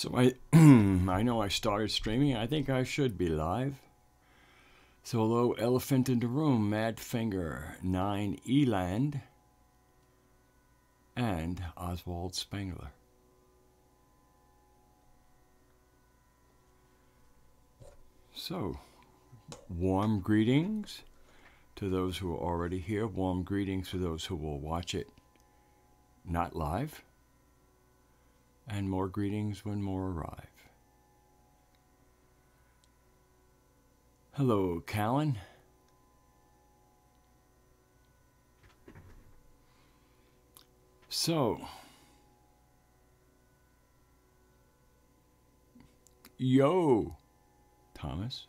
So I know I started streaming. I think I should be live. So hello, Elephant in the Room, Mad Finger, 9 Eland, and Oswald Spangler. So, warm greetings to those who are already here. Warm greetings to those who will watch it not live. And more greetings when more arrive. Hello, Callan. So, yo, Thomas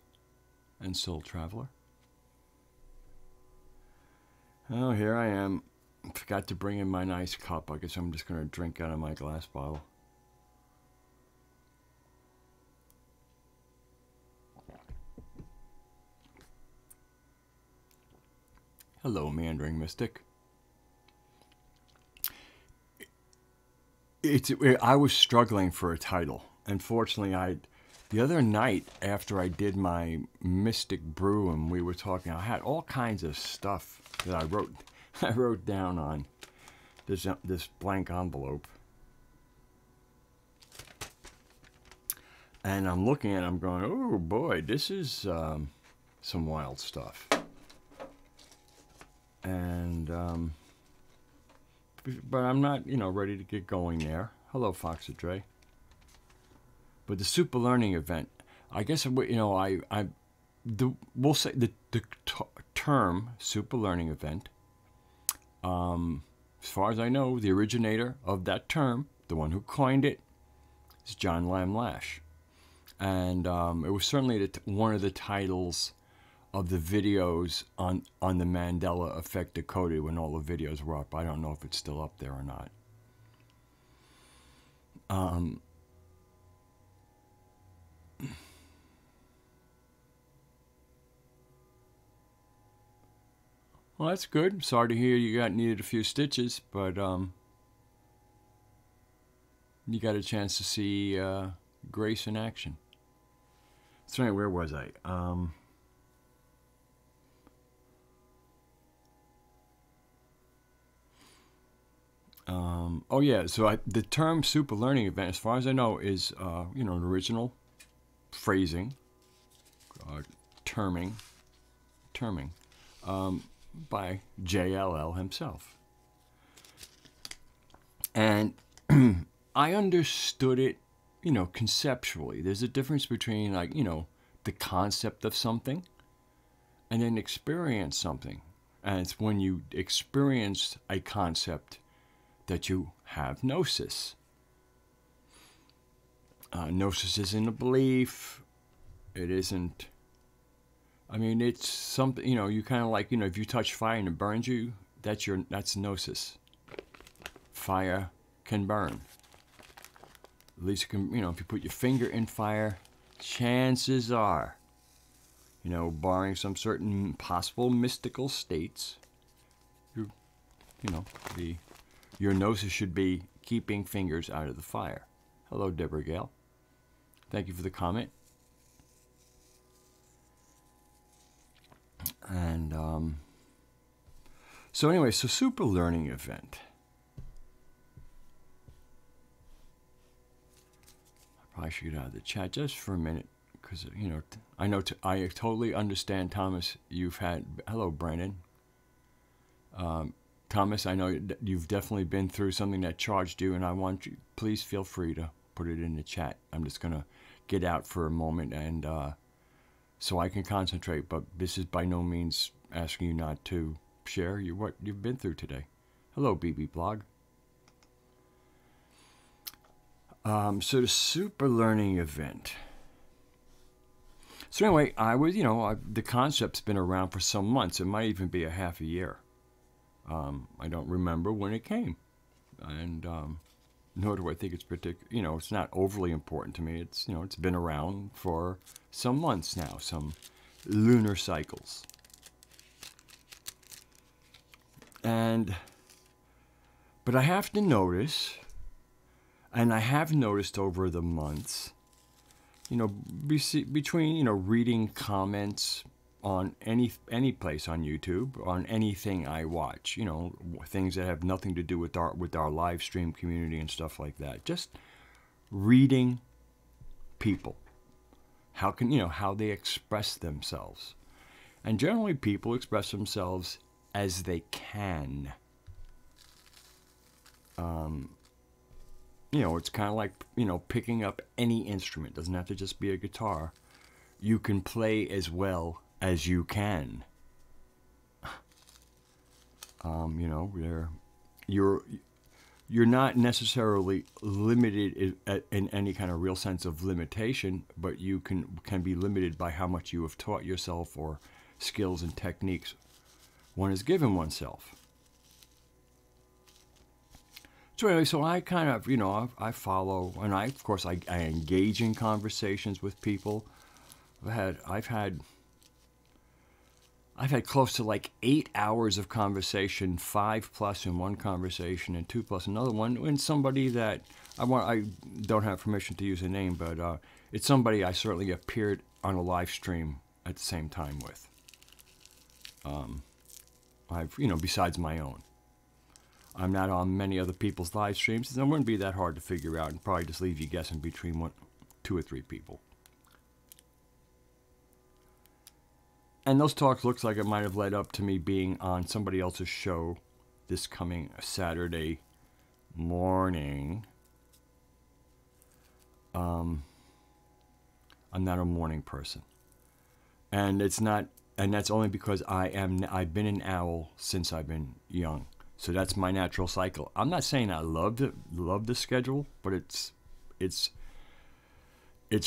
and Soul Traveler. Oh, here I am. Forgot to bring in my nice cup. I guess I'm just going to drink out of my glass bottle. Hello, Meandering Mystic. I was struggling for a title. Unfortunately, the other night after I did my Mystic Brew and we were talking, I had all kinds of stuff that I wrote down on this blank envelope. And I'm looking at it, I'm going, oh boy, this is some wild stuff. And but I'm not, ready to get going there. Hello, Foxadre. But the super learning event, I guess, we'll say the term super learning event. As far as I know, the originator of that term, the one who coined it, is John Lamb Lash, and it was certainly one of the titles of the videos on the Mandela Effect Decoded when all the videos were up. I don't know if it's still up there or not. Well, that's good. Sorry to hear you needed a few stitches, but you got a chance to see Grace in action. So anyway, where was I? Oh yeah, so the term super learning event, as far as I know, is an original phrasing, terming, by JLL himself, and I understood it, conceptually. There's a difference between the concept of something, and then experience something, and it's when you experience a concept that you have gnosis. Gnosis isn't a belief. It isn't. I mean, it's something. You kind of like, if you touch fire and it burns you, that's gnosis. Fire can burn. At least it can. If you put your finger in fire, chances are, barring some certain possible mystical states, your gnosis should be keeping fingers out of the fire. Hello, Deborah Gale. Thank you for the comment. And so anyway, so super learning event. I probably should get out of the chat just for a minute because I know I totally understand, Thomas. Hello, Brandon. Thomas, I know you've definitely been through something that charged you, and I want you, please feel free to put it in the chat. I'm just going to get out for a moment and so I can concentrate, but this is by no means asking you not to share what you've been through today. Hello, BB Blog. So the super learning event. So anyway, the concept's been around for some months. It might even be a half a year. I don't remember when it came, and nor do I think it's particular. It's not overly important to me. It's it's been around for some months now, some lunar cycles, but I have to notice, And I have noticed over the months, you know, between, you know, reading comments on any place on YouTube, on anything I watch, you know, things that have nothing to do with our live stream community and stuff like that. Just reading people, how they express themselves. And generally people express themselves as they can. You know, it's kind of like, you know, picking up any instrument. It doesn't have to just be a guitar. You can play as well as you can. You know, you're not necessarily limited in any kind of real sense of limitation, but you can be limited by how much you have taught yourself or skills and techniques one has given oneself. So anyway, so I kind of, you know, I follow, and of course I engage in conversations with people. I've had close to like 8 hours of conversation, 5+ in one conversation and 2+ another one, and somebody that I don't have permission to use a name, but it's somebody I certainly appeared on a live stream at the same time with. You know, besides my own. I'm not on many other people's live streams, so it wouldn't be that hard to figure out, and probably just leave you guessing between 2 or 3 people. And those talks looks like it might have led up to me being on somebody else's show this coming Saturday morning. I'm not a morning person, and that's only because I've been an owl since I've been young. So that's my natural cycle. I'm not saying I love the schedule, but it's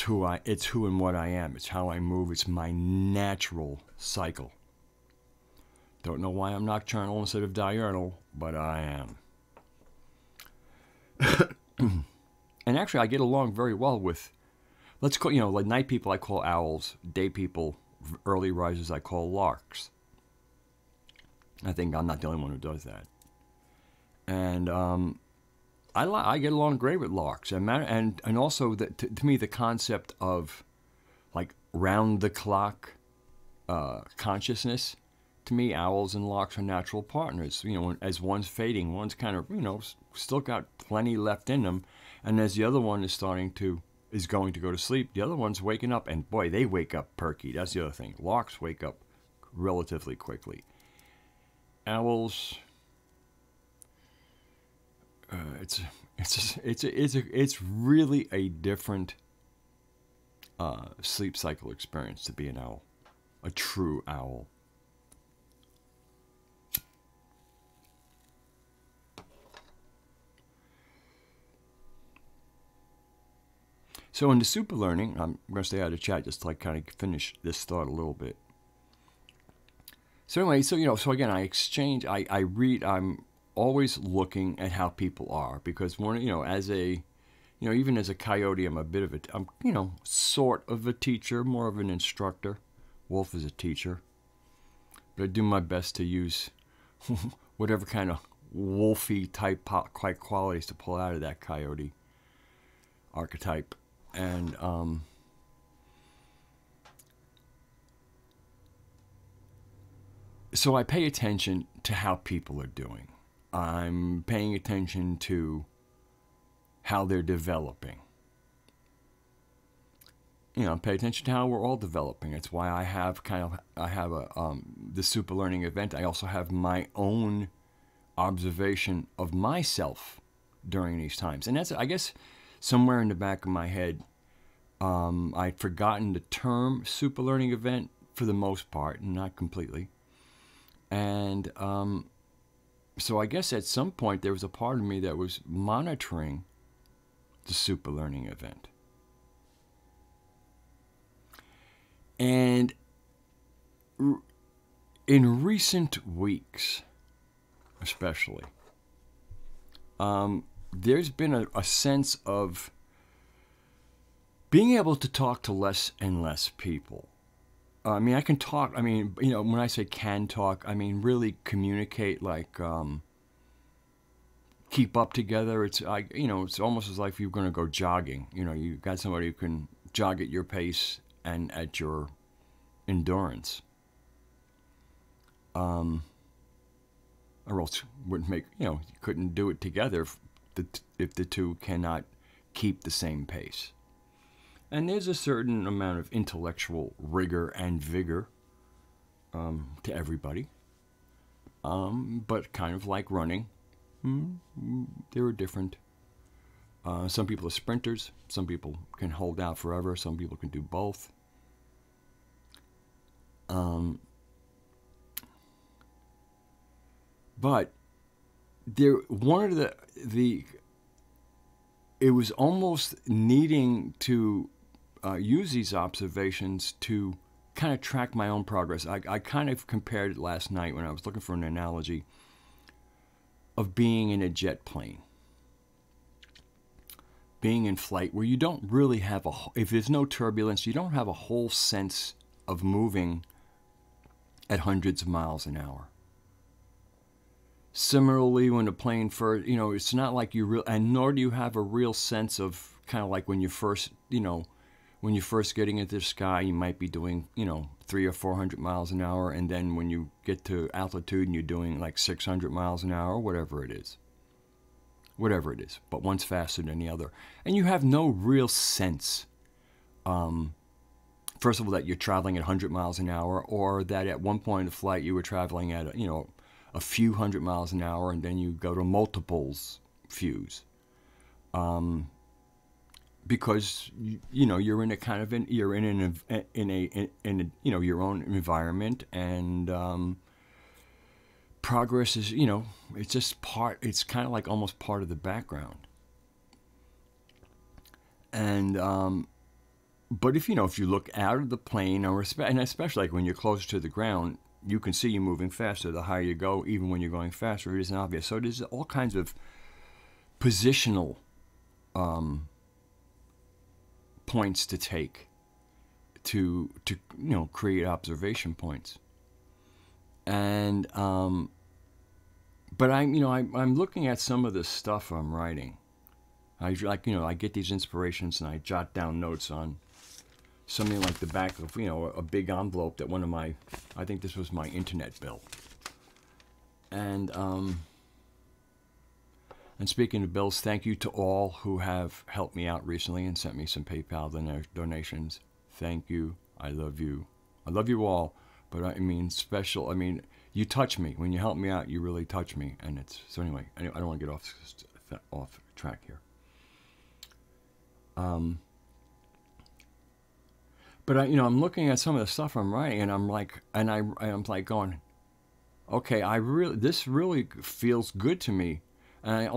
who and what I am. It's how I move. It's my natural cycle. Don't know why I'm nocturnal instead of diurnal, but I am. And actually, I get along very well with, let's call, you know, like night people I call owls, day people, early risers I call larks. I think I'm not the only one who does that. And I get along great with larks, and also to me the concept of like round the clock consciousness. To me, owls and larks are natural partners. You know, as one's fading, one's kind of, you know, still got plenty left in them, and as the other one is going to go to sleep, the other one's waking up, and boy, they wake up perky. That's the other thing. Larks wake up relatively quickly. Owls. It's really a different sleep cycle experience to be an owl, a true owl. So in the super learning, I'm going to stay out of chat just to like kind of finish this thought a little bit. So anyway, so you know, so again, I read, I'm always looking at how people are, because one, you know, as a, you know, even as a coyote, I'm you know, sort of a teacher, more of an instructor. Wolf is a teacher, but I do my best to use whatever kind of wolfy type qualities to pull out of that coyote archetype. And so I pay attention to how people are doing. I'm paying attention to how they're developing. You know, pay attention to how we're all developing. It's why I have the super learning event. I also have my own observation of myself during these times. And that's, I guess, somewhere in the back of my head, I'd forgotten the term super learning event for the most part, not completely. And so I guess at some point there was a part of me that was monitoring the super learning event. And in recent weeks, especially, there's been a sense of being able to talk to less and less people. I mean, I can talk, I mean, you know, when I say can talk, I mean really communicate like keep up together. It's like, you know, it's almost as like if you're going to go jogging. You know, you got somebody who can jog at your pace and at your endurance. Or else wouldn't make, you know, you couldn't do it together if the two cannot keep the same pace. And there's a certain amount of intellectual rigor and vigor to everybody. But kind of like running, there are different. Some people are sprinters. Some people can hold out forever. Some people can do both. But there, one of it was almost needing to use these observations to kind of track my own progress. I kind of compared it last night when I was looking for an analogy of being in a jet plane. Being in flight where you don't really have if there's no turbulence, you don't have a whole sense of moving at hundreds of miles an hour. Similarly, when the plane first, you know, it's not like and nor do you have a real sense of kind of like when you first, you know, when you're first getting into the sky, you might be doing, you know, 300 or 400 miles an hour. And then when you get to altitude and you're doing like 600 miles an hour, whatever it is. Whatever it is. But one's faster than the other. And you have no real sense, first of all, that you're traveling at 100 miles an hour, or that at one point in the flight you were traveling at, you know, a few hundred miles an hour, and then you go to multiples, fews. Because you know you're in a kind of you're in a you know your own environment, and progress is, you know, it's just it's kind of like almost part of the background. And but if you know, if you look out of the plane, and especially like when you're closer to the ground, you can see you moving faster. The higher you go, even when you're going faster, it isn't obvious. So there's all kinds of positional points to take to you know, create observation points. And but I'm looking at some of the stuff I'm writing. I get these inspirations and I jot down notes on something like the back of, you know, a big envelope that I think this was my internet bill. And speaking of bills, thank you to all who have helped me out recently and sent me some PayPal donations. Thank you. I love you. I love you all. But I mean, you touch me. When you help me out, you really touch me. And so anyway, I don't want to get off track here. But I'm looking at some of the stuff I'm writing, and I'm like going, okay, this really feels good to me, and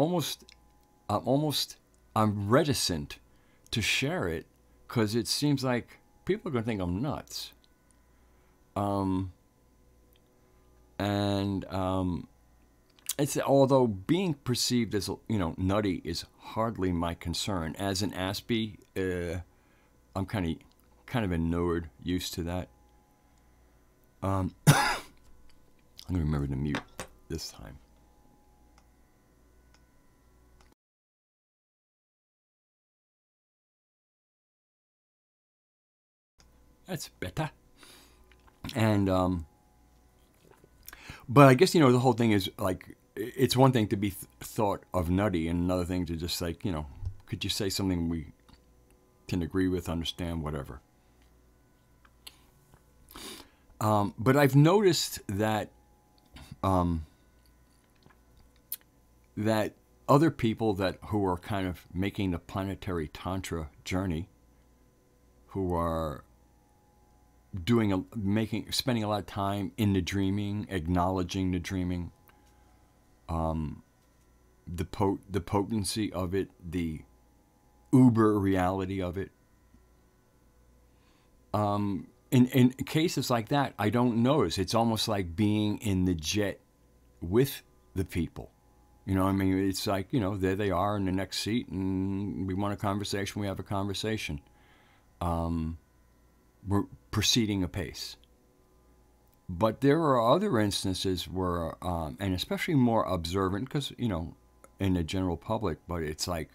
I'm reticent to share it because it seems like people are going to think I'm nuts. It's, although being perceived as, nutty is hardly my concern. As an Aspie, I'm kind of inured, used to that. I'm gonna remember to mute this time. That's better. And but I guess the whole thing is like, it's one thing to be thought of nutty, and another thing to just like, could you say something we can agree with, understand, whatever. But I've noticed that that other people who are kind of making the planetary Tantra journey, who are spending a lot of time in the dreaming, acknowledging the dreaming, the potency of it, the uber reality of it. In cases like that, I don't notice. It's almost like being in the jet with the people. It's like, there they are in the next seat, and we want a conversation, we have a conversation. We're proceeding apace. But there are other instances where, and especially more observant, because, in the general public, but it's like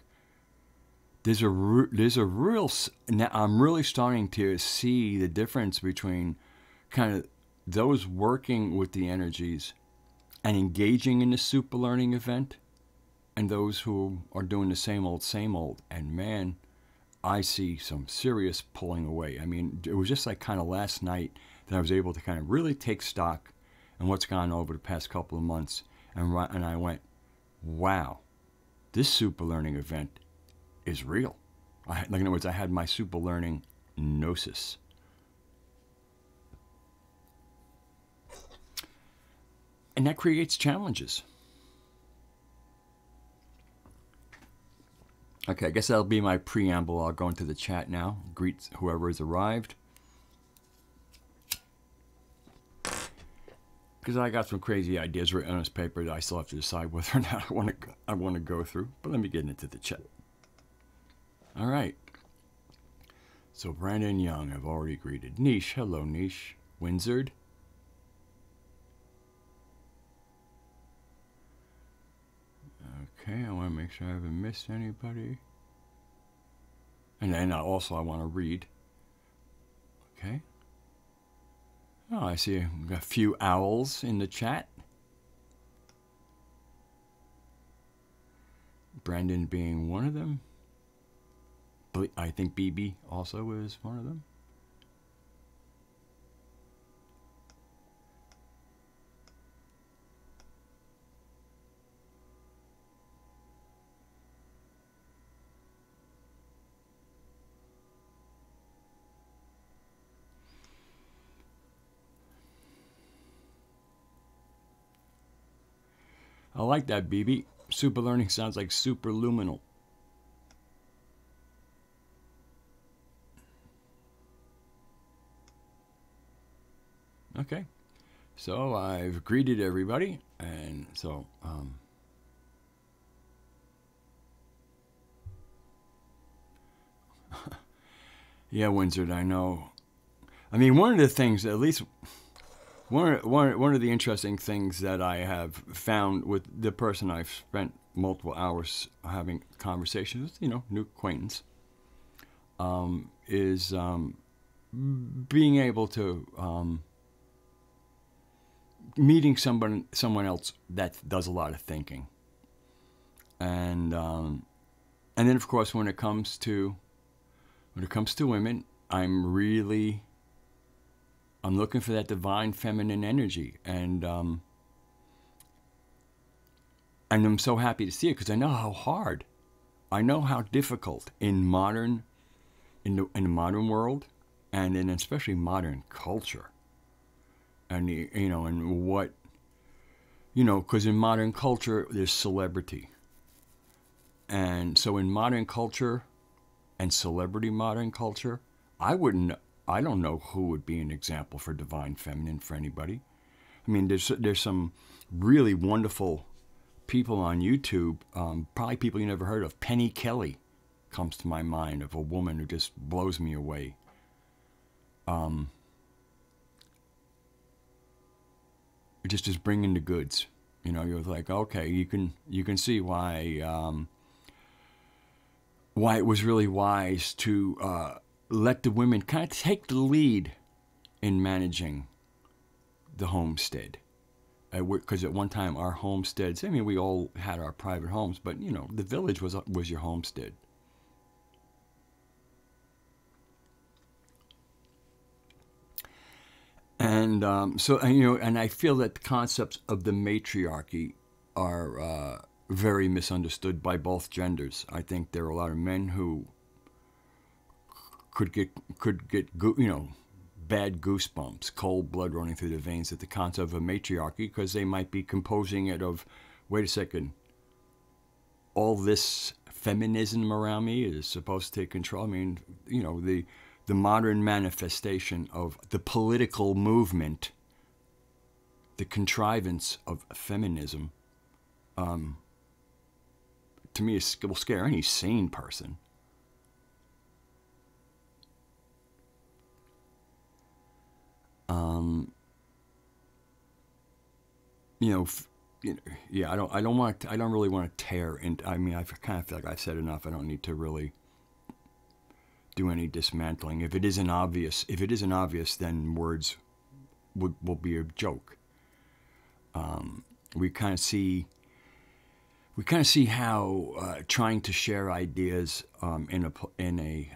there's a real. Now I'm really starting to see the difference between kind of those working with the energies and engaging in the super learning event, and those who are doing the same old, same old. And man, I see some serious pulling away. I mean, it was just like kind of last night that I was able to kind of really take stock in what's gone over the past couple of months, and I went, wow, this super learning event is real. Like, in other words, I had my super learning gnosis. And that creates challenges. Okay, I guess that'll be my preamble. I'll go into the chat now. Greet whoever has arrived. Because I got some crazy ideas written on this paper that I still have to decide whether or not I want to go through. But let me get into the chat. All right. So Brandon Young, I've already greeted. Niche, hello Niche. Windsard. Okay, I want to make sure I haven't missed anybody. And then also I want to read. Okay. Oh, I see a few owls in the chat. Brandon being one of them. I think BB also is one of them. I like that, BB. Super learning sounds like superluminal. Okay, so I've greeted everybody, and so yeah, Windsor, I know. I mean, one of the things, at least one of the interesting things that I have found with the person I've spent multiple hours having conversations with, new acquaintance, is being able to meeting someone else that does a lot of thinking, and then of course when it comes to women, I'm looking for that divine feminine energy, and I'm so happy to see it because I know how hard, I know how difficult in the modern world, and in especially modern culture. And and what, because in modern culture there's celebrity, and so in modern culture and celebrity modern culture, I don't know who would be an example for divine feminine for anybody. I mean, there's some really wonderful people on YouTube, probably people you never heard of. Penny Kelly comes to my mind, of a woman who just blows me away. Just bringing the goods. You're like, okay, you can see why it was really wise to let the women kind of take the lead in managing the homestead. Because at one time our homesteads, I mean, we all had our private homes, but the village was your homestead. And and I feel that the concepts of the matriarchy are very misunderstood by both genders. I think there are a lot of men who could get bad goosebumps, cold blood running through their veins at the concept of a matriarchy, because they might be composing it of, wait a second, all this feminism around me is supposed to take control. I mean, the modern manifestation of the political movement, the contrivance of feminism, to me, will scare any sane person. yeah, I don't really want to tear into, I mean, I kind of feel like I've said enough. I don't need to really do any dismantling. If it isn't obvious, then words will be a joke. We kind of see how trying to share ideas in a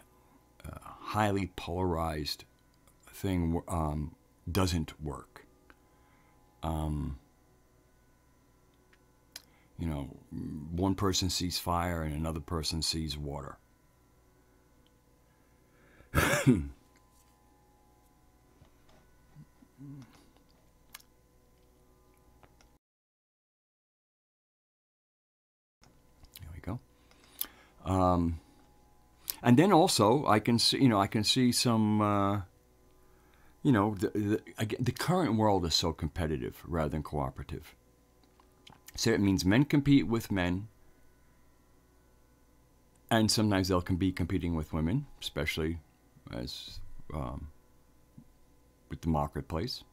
highly polarized thing doesn't work. You know, one person sees fire and another person sees water. There we go. And then also I can see some, the current world is so competitive rather than cooperative. So it means men compete with men, and sometimes they'll be competing with women, especially as with the marketplace.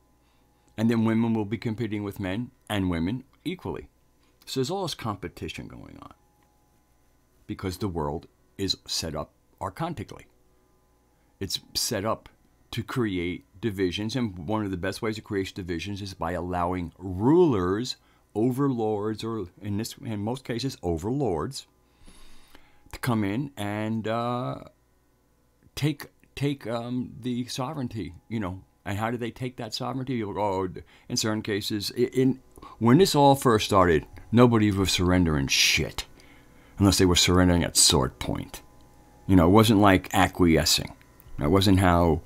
And then women will be competing with men and women equally. So there's all this competition going on because the world is set up archontically. It's set up to create divisions, and one of the best ways to create divisions is by allowing rulers, overlords, or in most cases overlords, to come in and take the sovereignty. And how do they take that sovereignty? In certain cases, when this all first started, nobody was surrendering shit, unless they were surrendering at sword point. It wasn't like acquiescing. It wasn't how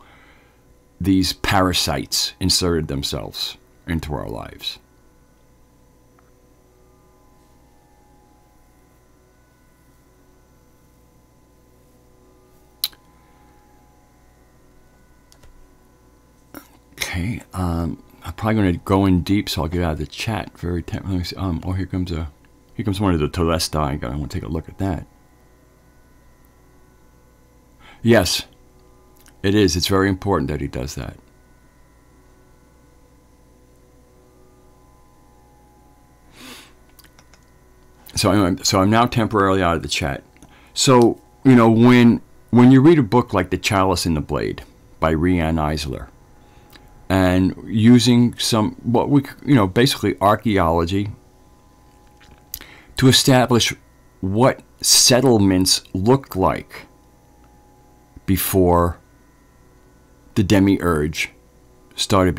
these parasites inserted themselves into our lives. Okay, I'm probably going to go in deep, so I'll get out of the chat very. Let me see. Here comes one of the Telestic. I want to take a look at that. Yes, it is. It's very important that he does that. So anyway, I'm now temporarily out of the chat. So when you read a book like The Chalice and the Blade by Riane Eisler, and using basically archaeology to establish what settlements looked like before the demiurge started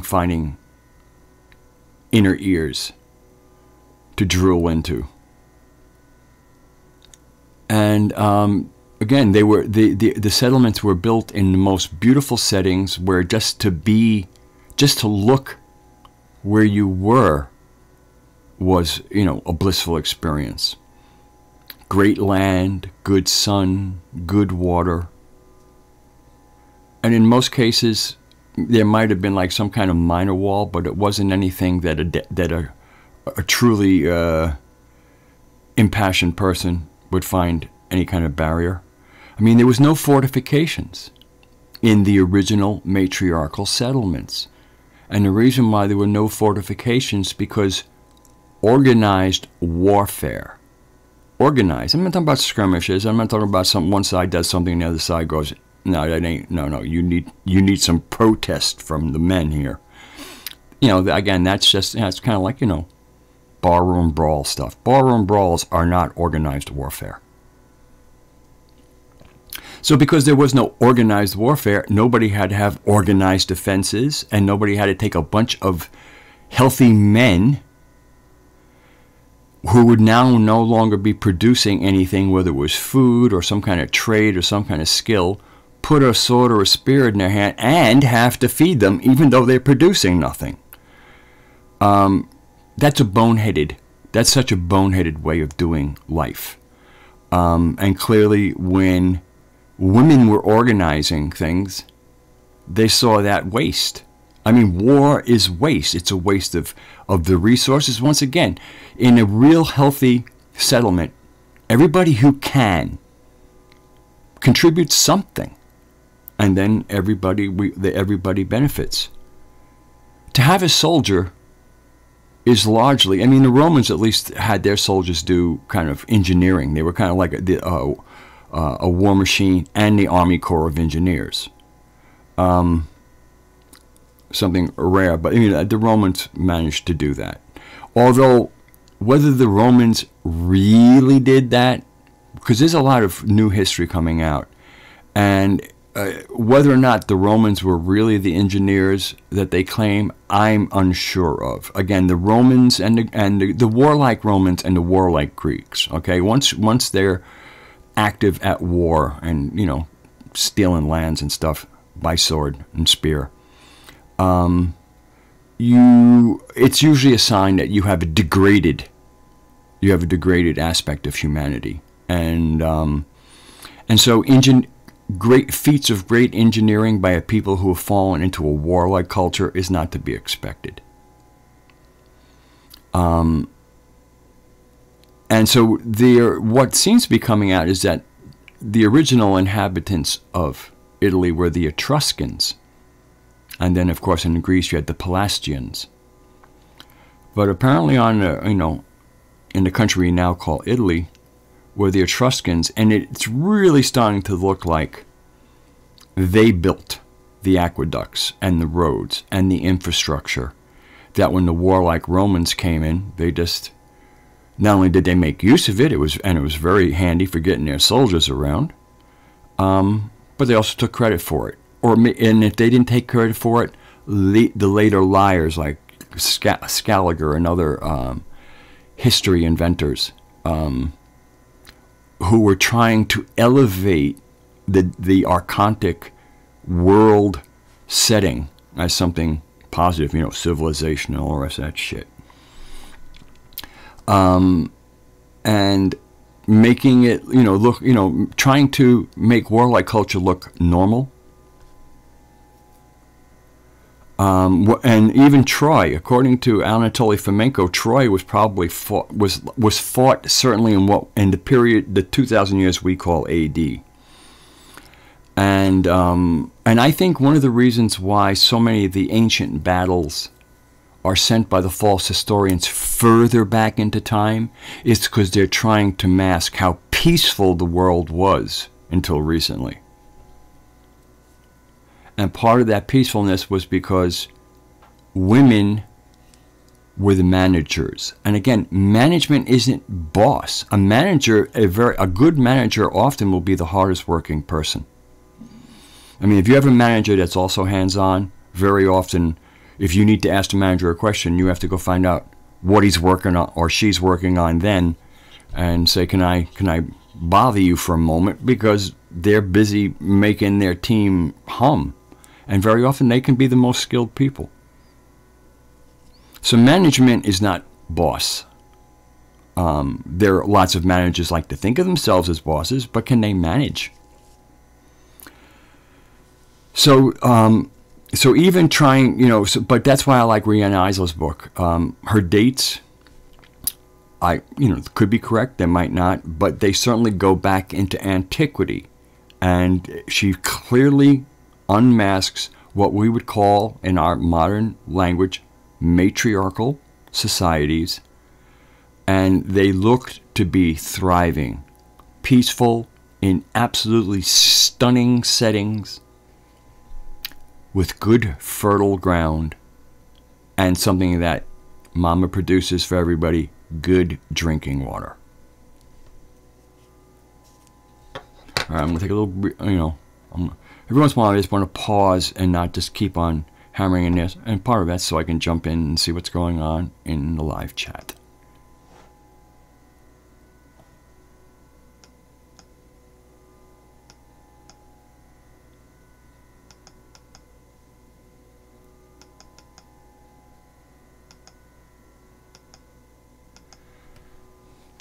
finding inner ears to drool into. And again, the settlements were built in the most beautiful settings, where just to look where you were was, a blissful experience. Great land, good sun, good water. And in most cases, there might have been like some kind of minor wall, but it wasn't anything that a truly impassioned person would find any kind of barrier. I mean, there was no fortifications in the original matriarchal settlements. And the reason why there were no fortifications, because organized warfare. Organized. I'm not talking about skirmishes. I'm not talking about one side does something and the other side goes, no, that ain't, no. You need some protest from the men here. Again, that's kind of like, barroom brawl stuff. Barroom brawls are not organized warfare. So because there was no organized warfare, nobody had to have organized defenses, and nobody had to take a bunch of healthy men who would now no longer be producing anything, whether it was food or some kind of trade or some kind of skill, put a sword or a spear in their hand and have to feed them even though they're producing nothing. That's such a boneheaded way of doing life. And clearly when women were organizing things, they saw that waste. I mean, war is waste. It's a waste of the resources. Once again, in a real healthy settlement, everybody who can contributes something, and then everybody benefits. To have a soldier is largely, I mean, the Romans at least had their soldiers do kind of engineering. They were kind of like a war machine and the Army Corps of Engineers. Something rare, but I mean, the Romans managed to do that. Although, whether the Romans really did that, because there's a lot of new history coming out, and whether or not the Romans were really the engineers that they claim, I'm unsure of. Again, the Romans and the warlike Romans and the warlike Greeks. Okay, once they're active at war and, you know, stealing lands and stuff by sword and spear, it's usually a sign that you have a degraded aspect of humanity, and so great feats of great engineering by a people who have fallen into a warlike culture is not to be expected. And so what seems to be coming out is that the original inhabitants of Italy were the Etruscans. And then, of course, in Greece, you had the Pelasgians. But apparently in the country we now call Italy, were the Etruscans, and it's really starting to look like they built the aqueducts and the roads and the infrastructure, that when the warlike Romans came in, they just, not only did they make use of it, it was very handy for getting their soldiers around, but they also took credit for it. And if they didn't take credit for it, the later liars like Scaliger and other history inventors, who were trying to elevate the archontic world setting as something positive, you know, civilization and all the rest of that shit. And making it, you know, look, you know, trying to make warlike culture look normal. And even Troy, according to Anatoly Fomenko, Troy was probably fought certainly in the period, the 2,000 years we call AD. And I think one of the reasons why so many of the ancient battles are sent by the false historians further back into time is because they're trying to mask how peaceful the world was until recently. And part of that peacefulness was because women were the managers. And again, management isn't boss. A manager, a good manager often will be the hardest working person. I mean, if you have a manager that's also hands-on, very often, if you need to ask the manager a question, you have to go find out what he's working on or she's working on then, and say, can I bother you for a moment, because they're busy making their team hum. And very often they can be the most skilled people. So management is not boss. There are lots of managers like to think of themselves as bosses, but can they manage? So even trying, you know, but that's why I like Rihanna Eisel's book. Her dates, could be correct, they might not, but they certainly go back into antiquity. And she clearly unmasks what we would call, in our modern language, matriarchal societies, and they looked to be thriving, peaceful, in absolutely stunning settings, with good fertile ground, and something that Mama produces for everybody, good drinking water. All right, I'm going to take a little, every once in a while I just want to pause and not just keep on hammering in this, and part of that's so I can jump in and see what's going on in the live chat.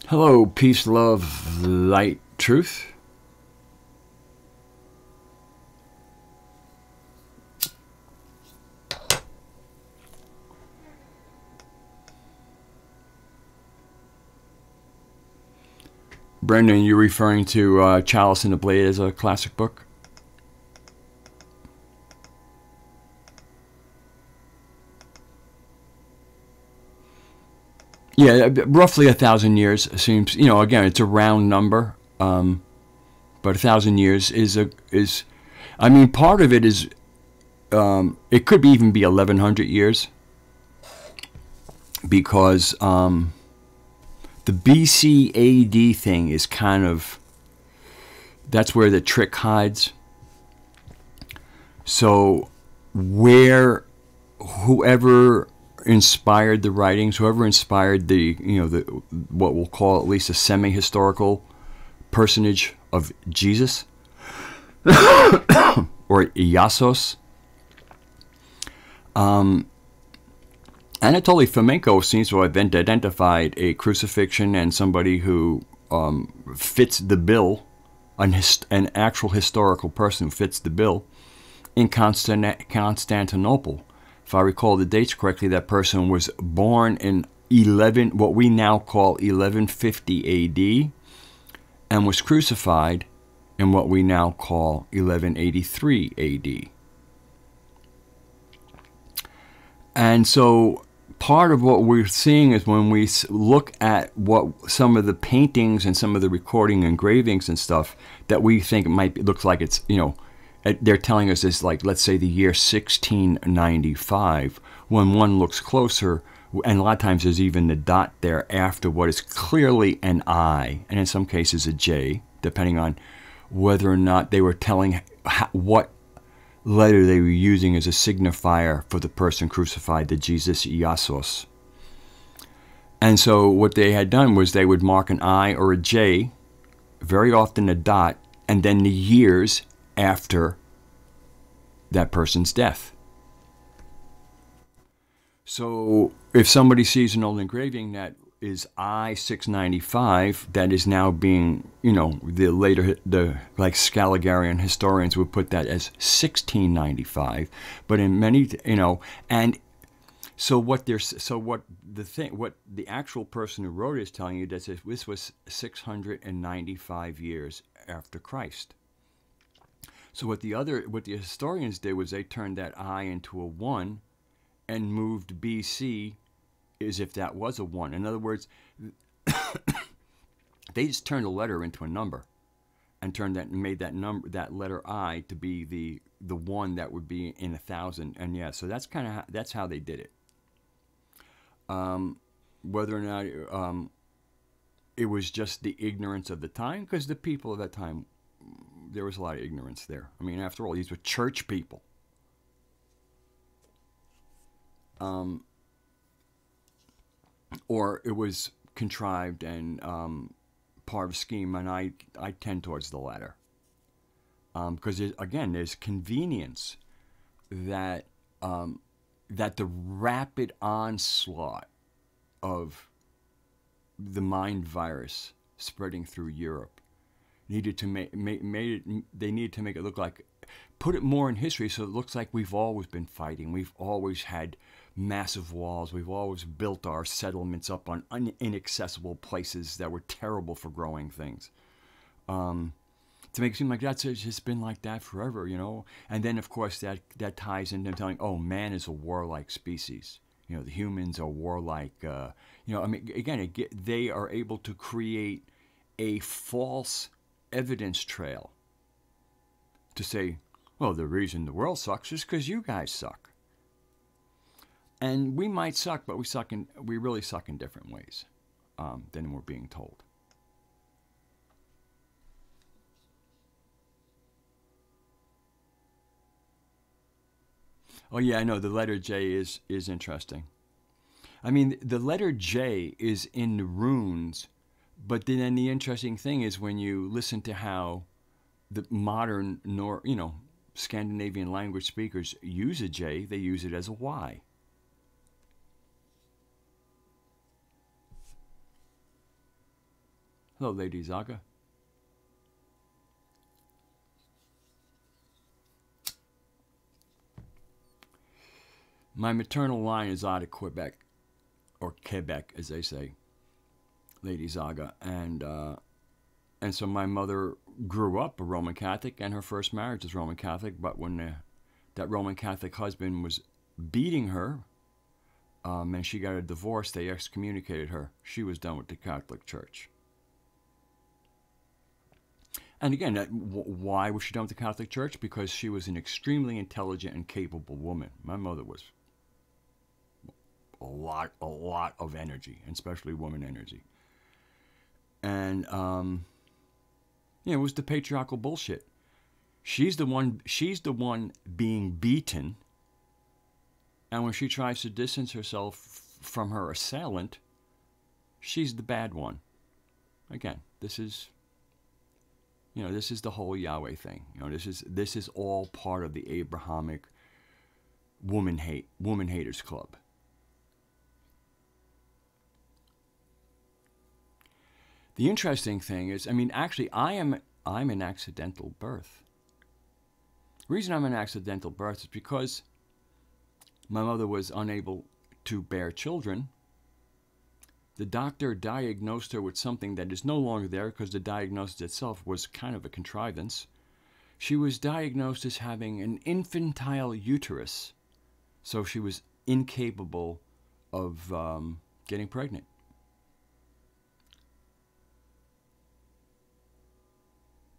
Hello, peace, love, light, truth. Brendan, you're referring to Chalice and the Blade as a classic book? Yeah, roughly 1,000 years seems, you know, again, it's a round number, but 1,000 years is, I mean, part of it is, it could even be 1,100 years, because the BC AD thing is kind of, that's where the trick hides. So where whoever inspired the writings, whoever inspired the, you know, the, what we'll call at least a semi-historical personage of Jesus, or Iassos, Anatoly Fomenko seems to have identified a crucifixion and somebody who fits the bill, an actual historical person who fits the bill, in Constantinople. If I recall the dates correctly, that person was born in what we now call 1150 AD, and was crucified in what we now call 1183 AD. And so part of what we're seeing is when we look at what some of the paintings and some of the recording engravings and stuff that we think looks like it's, you know, they're telling us is like, let's say the year 1695, when one looks closer, and a lot of times there's even the dot there after what is clearly an I, and in some cases a J, depending on whether or not they were telling what letter they were using as a signifier for the person crucified, the Jesus Iassos. And so what they had done was they would mark an I or a J, very often a dot, and then the years after that person's death. So if somebody sees an old engraving that is I-695, that is now being, you know, the like Scaligerian historians would put that as 1695, but in many, you know, and so what the actual person who wrote it is telling you that this was 695 years after Christ. So what the historians did was they turned that I into a 1 and moved BC as if that was a 1. In other words, they just turned a letter into a number and made that letter I to be the 1 that would be in 1,000. And yeah, so that's that's how they did it. Whether or not it was just the ignorance of the time, because the people of that time, there was a lot of ignorance there. I mean, after all, these were church people. Or it was contrived and part of a scheme, and I tend towards the latter. Because, again, there's convenience that, that the rapid onslaught of the mind virus spreading through Europe needed to they needed to make it look like, put it more in history so it looks like we've always been fighting. We've always had massive walls. We've always built our settlements up on inaccessible places that were terrible for growing things. To make it seem like that's just been like that forever, you know? And then, of course, that ties into telling, oh, man is a warlike species. You know, the humans are warlike. You know, I mean, again, they are able to create a false evidence trail to say, well, the reason the world sucks is because you guys suck. And we might suck, but we really suck in different ways than we're being told. Oh yeah, I know the letter J is interesting. I mean, the letter J is in the runes, but then the interesting thing is when you listen to how the modern Scandinavian language speakers use a J, they use it as a Y. Hello, Lady Zaga. My maternal line is out of Quebec, or Quebec, as they say, Lady Zaga, and so my mother grew up a Roman Catholic, and her first marriage was Roman Catholic. But when that Roman Catholic husband was beating her, and she got a divorce. They excommunicated her. She was done with the Catholic Church. And again, why was she done with the Catholic Church? Because she was an extremely intelligent and capable woman. My mother was a lot of energy, and especially woman energy. And it was the patriarchal bullshit. She's the one being beaten, and when she tries to distance herself from her assailant, she's the bad one. Again, this is the whole Yahweh thing. This is all part of the Abrahamic woman haters club. The interesting thing is, actually, I'm an accidental birth. The reason I'm an accidental birth is because my mother was unable to bear children. The doctor diagnosed her with something that is no longer there because the diagnosis itself was kind of a contrivance. She was diagnosed as having an infantile uterus, so she was incapable of getting pregnant.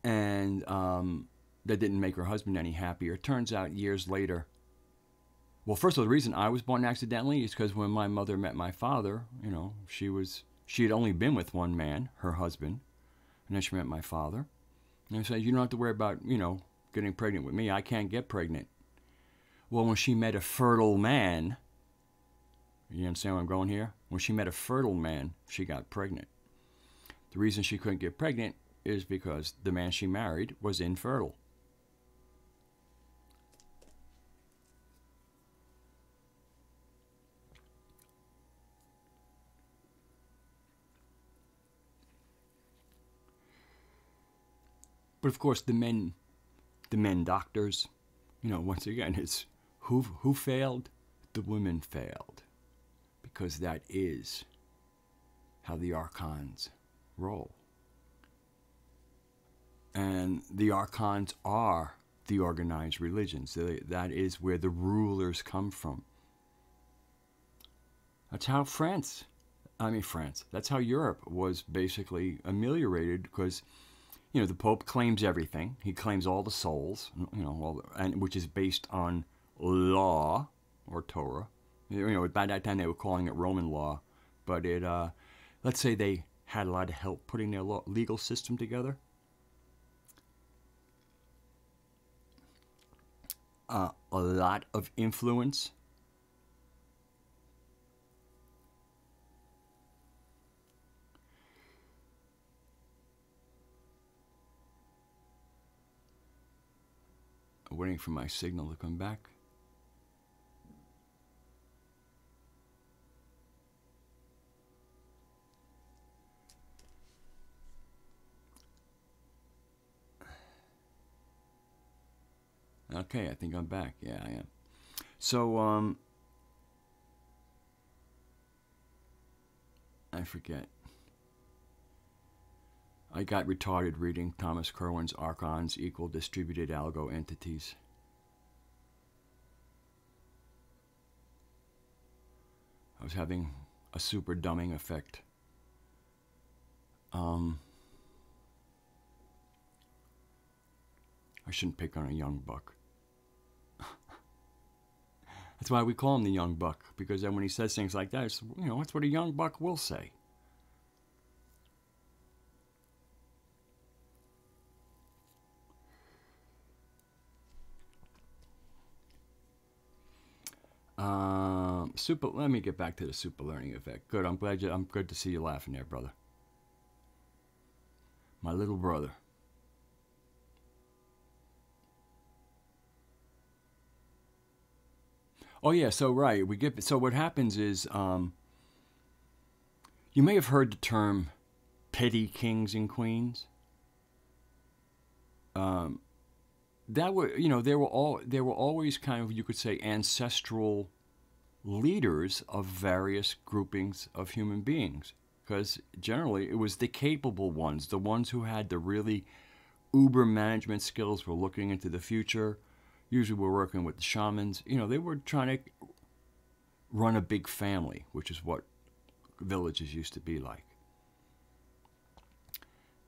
And that didn't make her husband any happier. It turns out years later, well, first of all, the reason I was born accidentally is because when my mother met my father, she had only been with one man, her husband, and then she met my father. And I said, you don't have to worry about, getting pregnant with me. I can't get pregnant. Well, when she met a fertile man, you understand where I'm going here? When she met a fertile man, she got pregnant. The reason she couldn't get pregnant is because the man she married was infertile. But of course, the men doctors, once again, it's who failed? The women failed, because that is how the archons roll. And the archons are the organized religions. That is where the rulers come from. That's how that's how Europe was basically ameliorated, because the Pope claims everything. He claims all the souls, and which is based on law or Torah. By that time they were calling it Roman law, but let's say they had a lot of help putting their legal system together. A lot of influence. Waiting for my signal to come back. Okay, I think I'm back. Yeah, I am. So, I forget. I got retarded reading Thomas Kerwin's Archons Equal Distributed Algo Entities. I was having a super dumbing effect. I shouldn't pick on a young buck. That's why we call him the young buck, because then when he says things like that, it's, that's what a young buck will say. Let me get back to the super learning effect. Good, I'm good to see you laughing there, brother. My little brother. Oh yeah, so right, so what happens is, you may have heard the term petty kings and queens. That were, there were always kind of, you could say, ancestral leaders of various groupings of human beings, because generally it was the capable ones, the ones who had the really uber management skills, were looking into the future. Usually we're working with the shamans. They were trying to run a big family, which is what villages used to be like.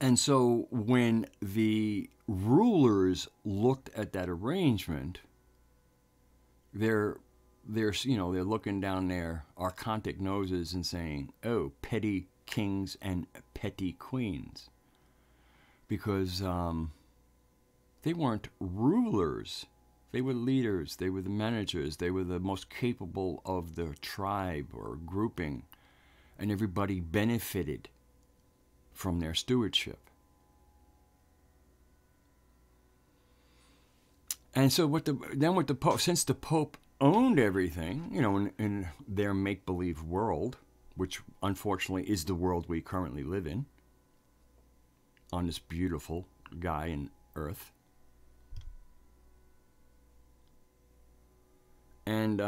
And so when the rulers looked at that arrangement, they're looking down their archontic noses and saying, "Oh, petty kings and petty queens," because they weren't rulers. They were leaders. They were the managers. They were the most capable of the tribe or grouping, and everybody benefited from their stewardship. And so with the Pope, since the Pope owned everything, in their make-believe world, which unfortunately is the world we currently live in, on this beautiful guy in Earth. And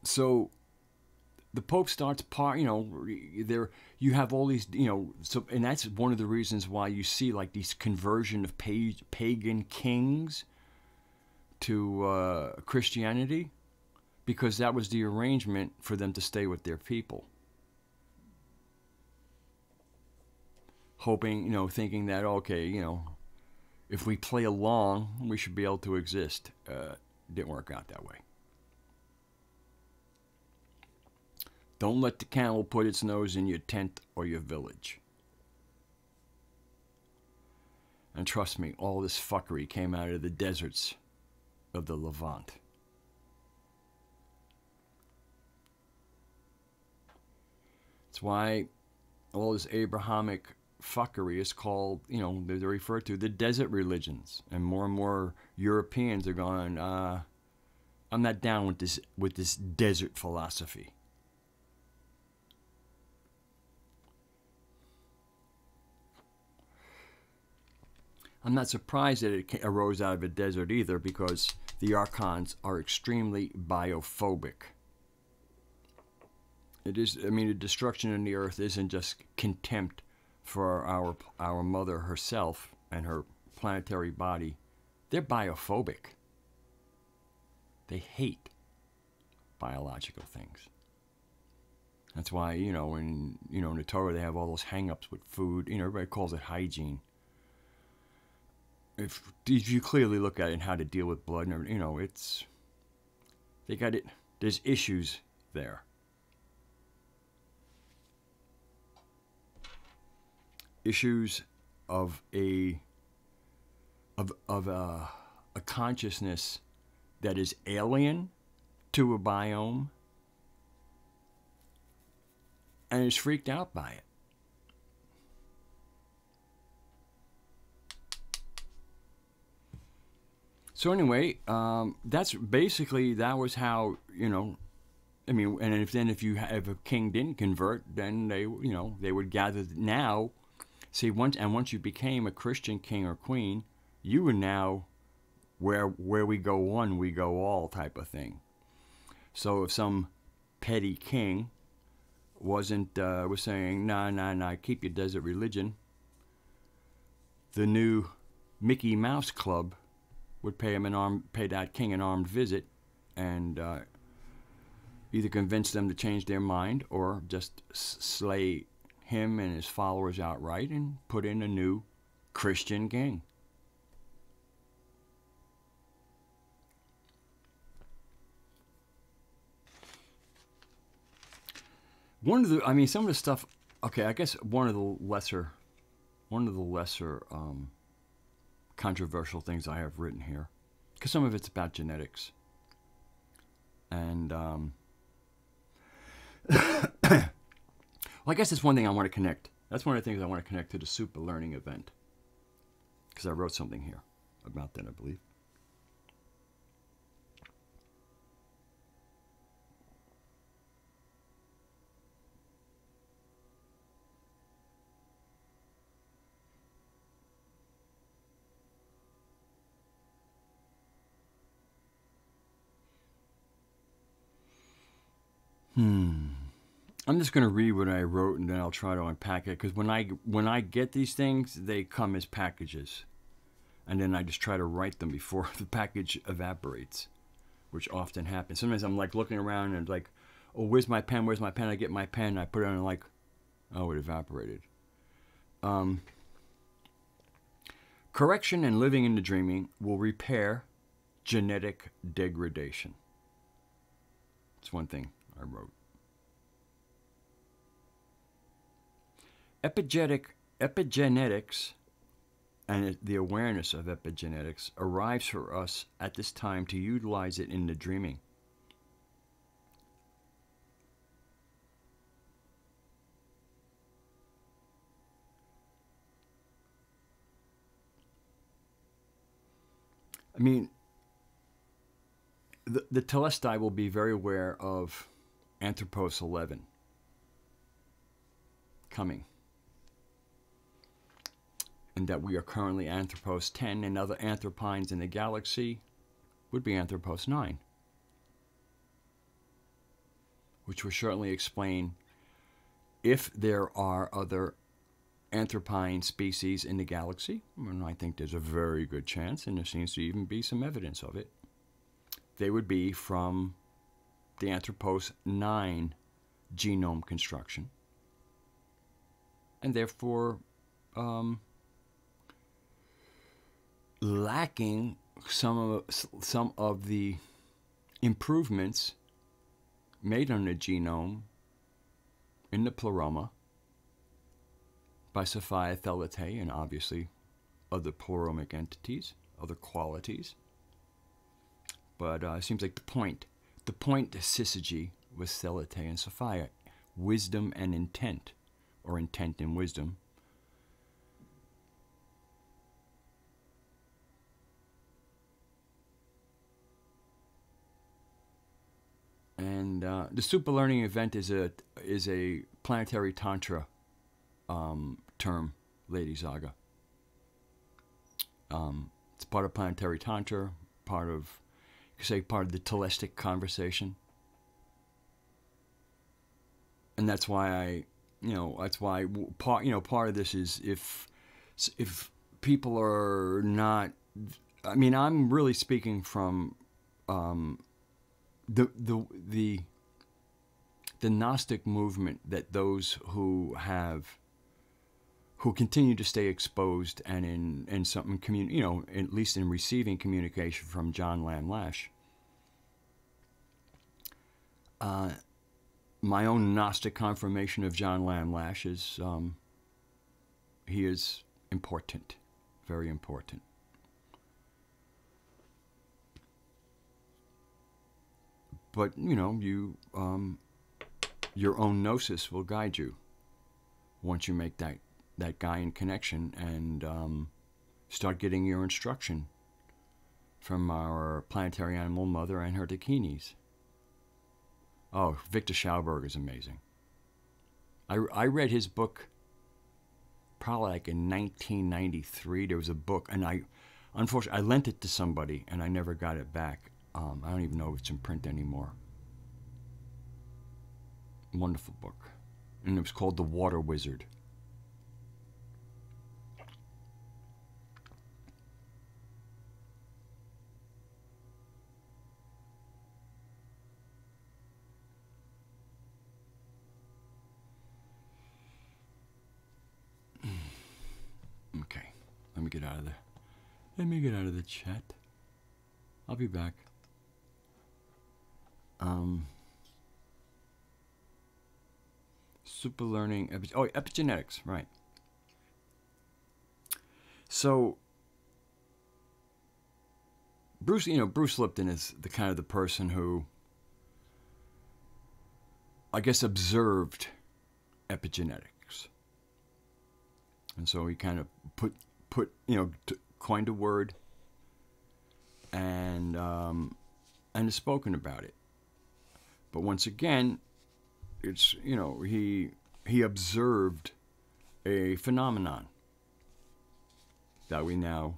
so the Pope starts you have all these, so, and that's one of the reasons why you see like these conversion of pagan kings to Christianity, because that was the arrangement for them to stay with their people. Hoping, thinking that, okay, if we play along, we should be able to exist. Didn't work out that way. Don't let the camel put its nose in your tent or your village. And trust me, all this fuckery came out of the deserts of the Levant. That's why all this Abrahamic fuckery is called, they're referred to the desert religions. And more Europeans are going, I'm not down with this desert philosophy. I'm not surprised that it arose out of a desert either, because the archons are extremely biophobic. It is, the destruction of the earth isn't just contempt for our mother herself and her planetary body. They're biophobic. They hate biological things. That's why, in the Torah they have all those hang-ups with food. Everybody calls it hygiene. If you clearly look at it and how to deal with blood, and they got it. There's issues there. Issues of a consciousness that is alien to a biome and is freaked out by it. So anyway, that was how, and if a king didn't convert, then they would gather now. See, once you became a Christian king or queen, you were now where we go one, we go all type of thing. So if some petty king was saying, nah, keep your desert religion, the new Mickey Mouse Club would pay that king an armed visit, and either convince them to change their mind or just slay him and his followers outright and put in a new Christian king. Some of the stuff. Okay, I guess one of the lesser controversial things I have written here, because some of it's about genetics, and well, I guess it's one thing I want to connect. That's one of the things I want to connect to the Super Learning event, because I wrote something here about that, I believe. I'm just going to read what I wrote, and then I'll try to unpack it, because when I get these things, they come as packages. and then I just try to write them before the package evaporates, which often happens. Sometimes I'm like looking around and like, oh, where's my pen? Where's my pen? I get my pen, I put it on and like, oh, it evaporated. Correction and living in the dreaming will repair genetic degradation. It's one thing I wrote. Epigenetics and the awareness of epigenetics arrives for us at this time to utilize it in the dreaming. I mean, the Telestic will be very aware of Anthropos 11 coming, and that we are currently Anthropos 10, and other anthropines in the galaxy would be Anthropos 9, which will certainly explain if there are other anthropine species in the galaxy, and I think there's a very good chance, and there seems to even be some evidence of it. They would be from the Anthropos 9 genome construction, and therefore lacking some of the improvements made on the genome in the pleroma by Sophia Theletae, and obviously other pleromic entities, other qualities. But it seems like the point syzygy was Theletae and Sophia, wisdom and intent, or intent and wisdom. And the super learning event is a planetary Tantra term, Lady Zaga. It's part of planetary Tantra, part of the Telestic conversation, and that's why part of this is if people are not. I mean, I'm really speaking from the Gnostic movement, that those who continue to stay exposed and in something at least in receiving communication from John Lamb Lash. My own Gnostic confirmation of John Lamb Lash is he is important, very important. But your own gnosis will guide you once you make that Gaian connection and start getting your instruction from our planetary animal mother and her dakinis. Oh, Victor Schauberg is amazing. I read his book probably like in 1993. There was a book, and unfortunately I lent it to somebody and I never got it back. I don't even know if it's in print anymore. Wonderful book. And it was called The Water Wizard. Okay, let me get out of the chat. I'll be back. Super learning, epigenetics, right. So Bruce Lipton is the kind of the person who, I guess, observed epigenetics. And so he kind of coined a word and has spoken about it. But once again, it's, he observed a phenomenon that we now,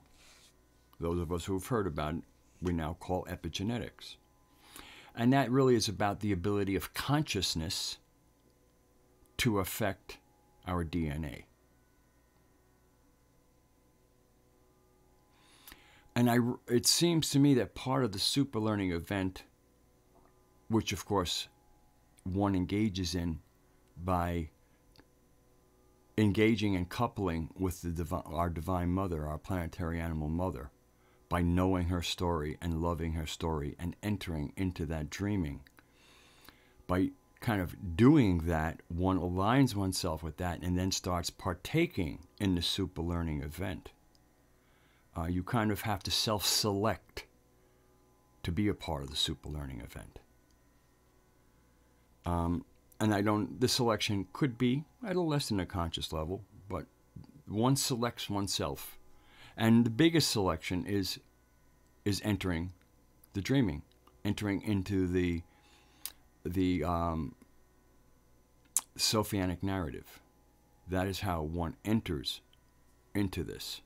those of us who have heard about it, we now call epigenetics. And that really is about the ability of consciousness to affect our DNA. And it seems to me that part of the super learning event, which of course one engages in by engaging and coupling with our divine mother, our planetary animal mother, by knowing her story and loving her story and entering into that dreaming. By kind of doing that, one aligns oneself with that and then starts partaking in the super learning event. You kind of have to self-select to be a part of the super learning event. And the selection could be at a less than a conscious level, but one selects oneself. And the biggest selection is entering the dreaming, entering into the Sophianic narrative. That is how one enters into this.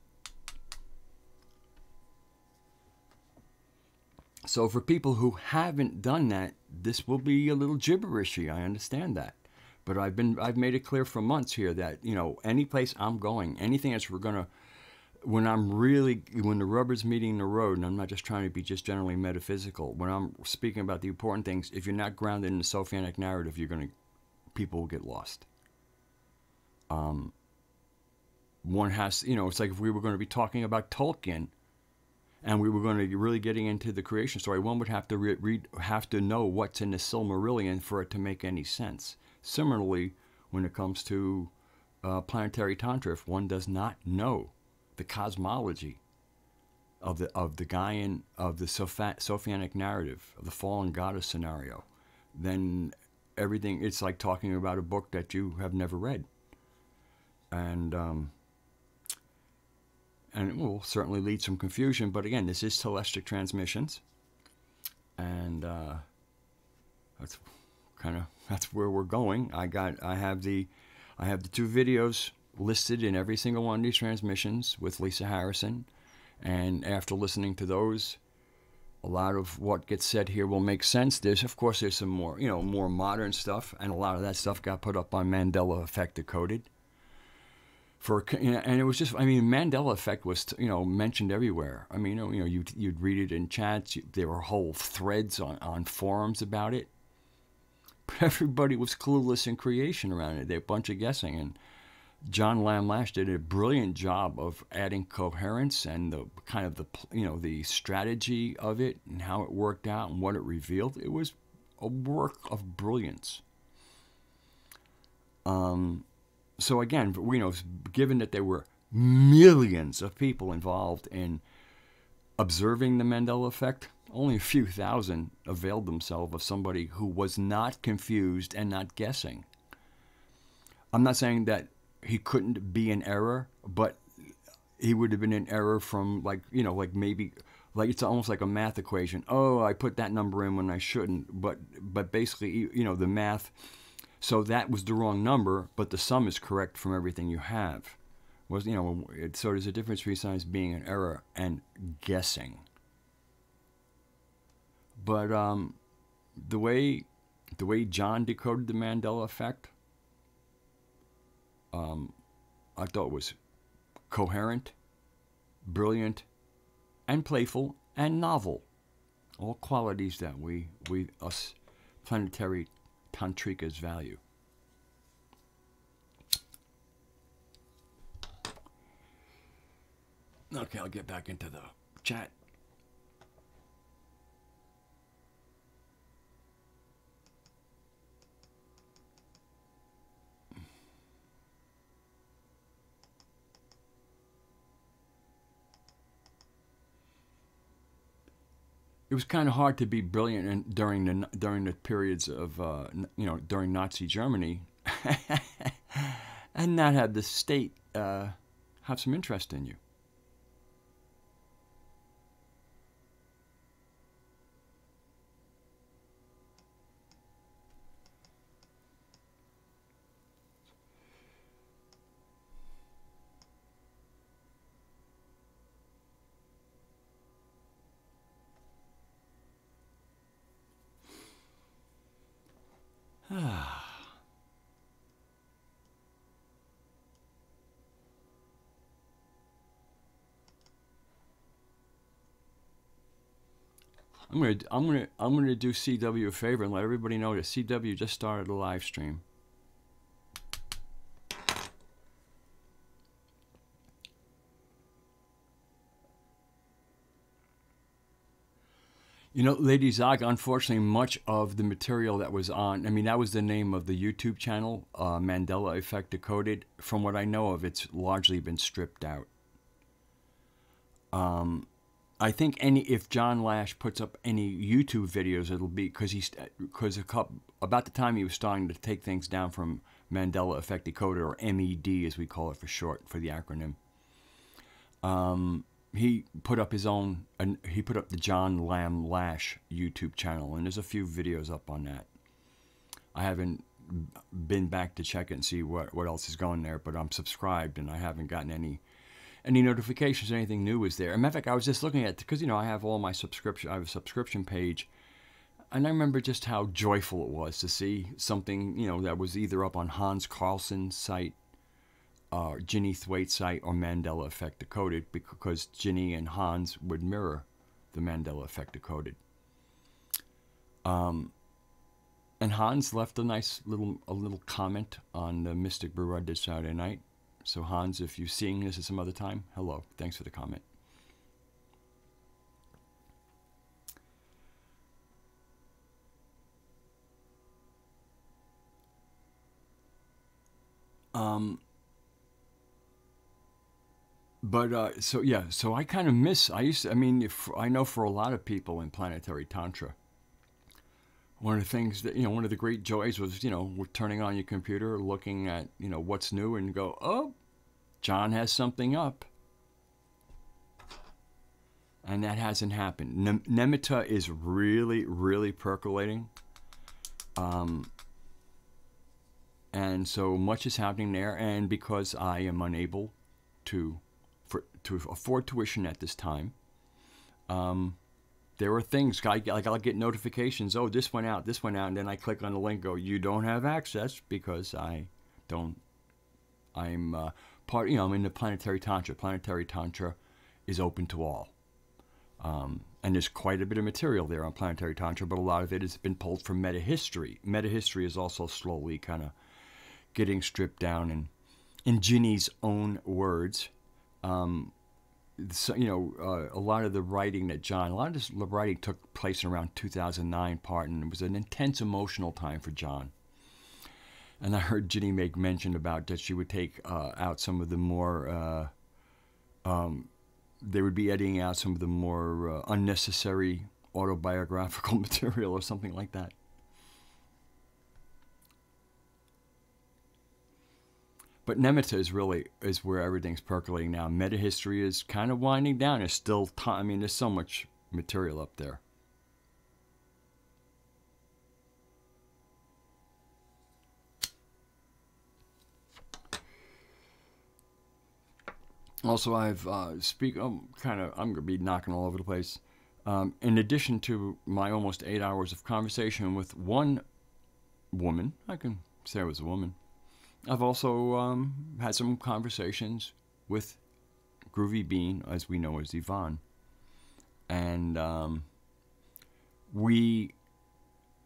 So for people who haven't done that, this will be a little gibberishy. I understand that. But I've made it clear for months here that, you know, any place I'm going, anything that's when the rubber's meeting the road, and I'm not just trying to be just generally metaphysical, when I'm speaking about the important things, if you're not grounded in the Sophianic narrative, people will get lost. One has, you know, it's like if we were going to be talking about Tolkien, and we were going to be really getting into the creation story, one would have to have to know what's in the Silmarillion for it to make any sense. Similarly, when it comes to planetary Tantra, if one does not know the cosmology of the Gaian, of the Sophianic narrative, of the fallen goddess scenario, then everything, it's like talking about a book that you have never read. And it will certainly lead some confusion, but again, this is Telestic transmissions, and that's where we're going. I have the 2 videos listed in every single one of these transmissions with Lisa Harrison, and after listening to those, a lot of what gets said here will make sense. There's some more, you know, more modern stuff, and a lot of that stuff got put up on Mandela Effect Decoded. And it was just, I mean, Mandela Effect was, you know, mentioned everywhere. I mean, you know, you'd read it in chats. There were whole threads on forums about it. But everybody was clueless in creation around it. They're a bunch of guessing. And John Lamb Lash did a brilliant job of adding coherence and the strategy of it and how it worked out and what it revealed. It was a work of brilliance. So again, you know, given that there were millions of people involved in observing the Mandela effect, only a few thousand availed themselves of somebody who was not confused and not guessing. I'm not saying that he couldn't be in error, but he would have been in error from, like, you know, like maybe, like it's almost like a math equation. Oh, I put that number in when I shouldn't, but basically, you know, the math. So that was the wrong number, but the sum is correct from everything you have. You know, so there's a difference between sometimes being an error and guessing. But the way John decoded the Mandela effect, I thought was coherent, brilliant, and playful, and novel. All qualities that us planetary tantrikas value. Okay, I'll get back into the chat. It was kind of hard to be brilliant during the periods of during Nazi Germany, and not have the state have some interest in you. I'm gonna do CW a favor and let everybody know that CW just started a live stream. You know, Lady Zog, unfortunately, much of the material that was on, I mean, that was the name of the YouTube channel, Mandela Effect Decoded. From what I know of, it's largely been stripped out. I think if John Lash puts up any YouTube videos, it'll be because about the time he was starting to take things down from Mandela Effect Decoded, or MED as we call it for short, for the acronym. He put up his own, he put up the John Lamb Lash YouTube channel, and there's a few videos up on that. I haven't been back to check it and see what else is going there, but I'm subscribed and I haven't gotten any notifications or anything new is there. As a matter of fact, I was just looking at, because, you know, I have all my subscription, I have a subscription page, and I remember just how joyful it was to see something, you know, that was either up on Hans Carlson's site, Ginny Thwaite's site, or Mandela Effect Decoded, because Ginny and Hans would mirror the Mandela Effect Decoded. And Hans left a nice little comment on the Mystic Brew I did Saturday night. So Hans, if you're seeing this at some other time, hello, thanks for the comment. So yeah, so I kind of miss, I mean, I know for a lot of people in Planetary Tantra, one of the things that, you know, one of the great joys was, you know, turning on your computer, looking at, you know, what's new, and go, oh, John has something up. And that hasn't happened. Nemitta is really, really percolating. And so much is happening there, and because I am unable to afford tuition at this time, there are things, like I'll get notifications, oh, this went out, and then I click on the link, go, you don't have access, because I'm part, you know, I'm in the Planetary Tantra. Planetary Tantra is open to all. And there's quite a bit of material there on Planetary Tantra, but a lot of it has been pulled from meta-history. Meta-history is also slowly kind of getting stripped down, and in Ginny's own words, so, you know, a lot of the writing that a lot of this writing took place in around 2009 part, and it was an intense emotional time for John. And I heard Ginny make mention about that she would take out some of the more, they would be editing out some of the more unnecessary autobiographical material or something like that. But Nemitta is where everything's percolating now. Meta-history is kind of winding down. There's still time. I mean, there's so much material up there. Also, I'm going to be knocking all over the place. In addition to my almost 8 hours of conversation with one woman, I can say it was a woman, I've also had some conversations with Groovy Bean, as we know as Yvonne. And we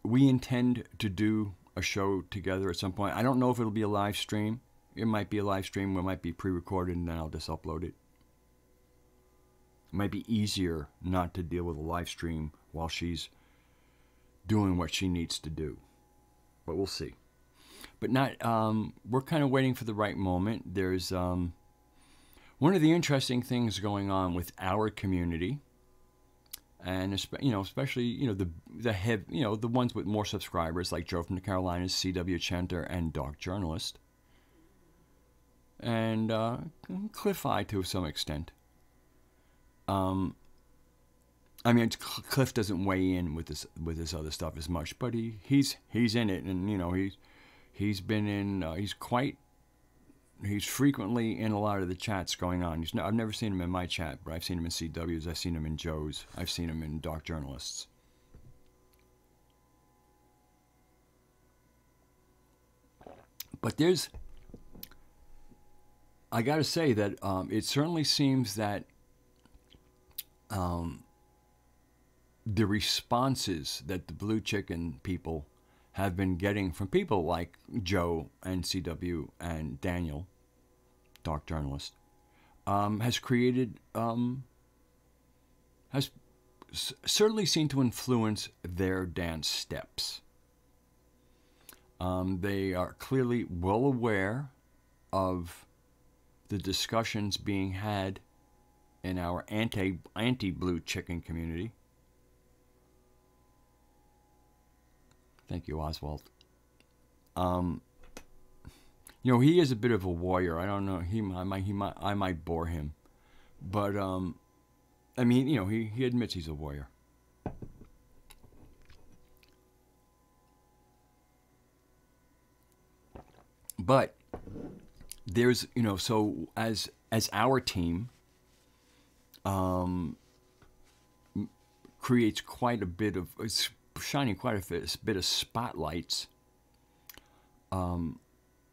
intend to do a show together at some point. I don't know if it'll be a live stream. It might be a live stream, it might be pre-recorded, and then I'll just upload it. It might be easier not to deal with a live stream while she's doing what she needs to do. But we'll see. But not, we're kind of waiting for the right moment. There's one of the interesting things going on with our community, and especially the ones with more subscribers, like Joe from the Carolinas, CW Chenter, and Dark Journalist, and Cliff I to some extent. I mean, Cliff doesn't weigh in with this other stuff as much, but he's in it, and you know he's been in he's frequently in a lot of the chats going on. I've never seen him in my chat, but I've seen him in CW's, I've seen him in Joe's, I've seen him in Dark Journalists. But I gotta say that it certainly seems that the responses that the Blue Chicken people have been getting from people like Joe and CW and Daniel, dark journalist, has created, has certainly seemed to influence their dance steps. They are clearly well aware of the discussions being had in our anti-Blue Chicken community. Thank you, Oswald. You know, he is a bit of a warrior. I don't know. I might bore him, but I mean, you know, he admits he's a warrior. But there's, you know, so as our team creates quite a bit of, it's shining quite a bit of spotlights in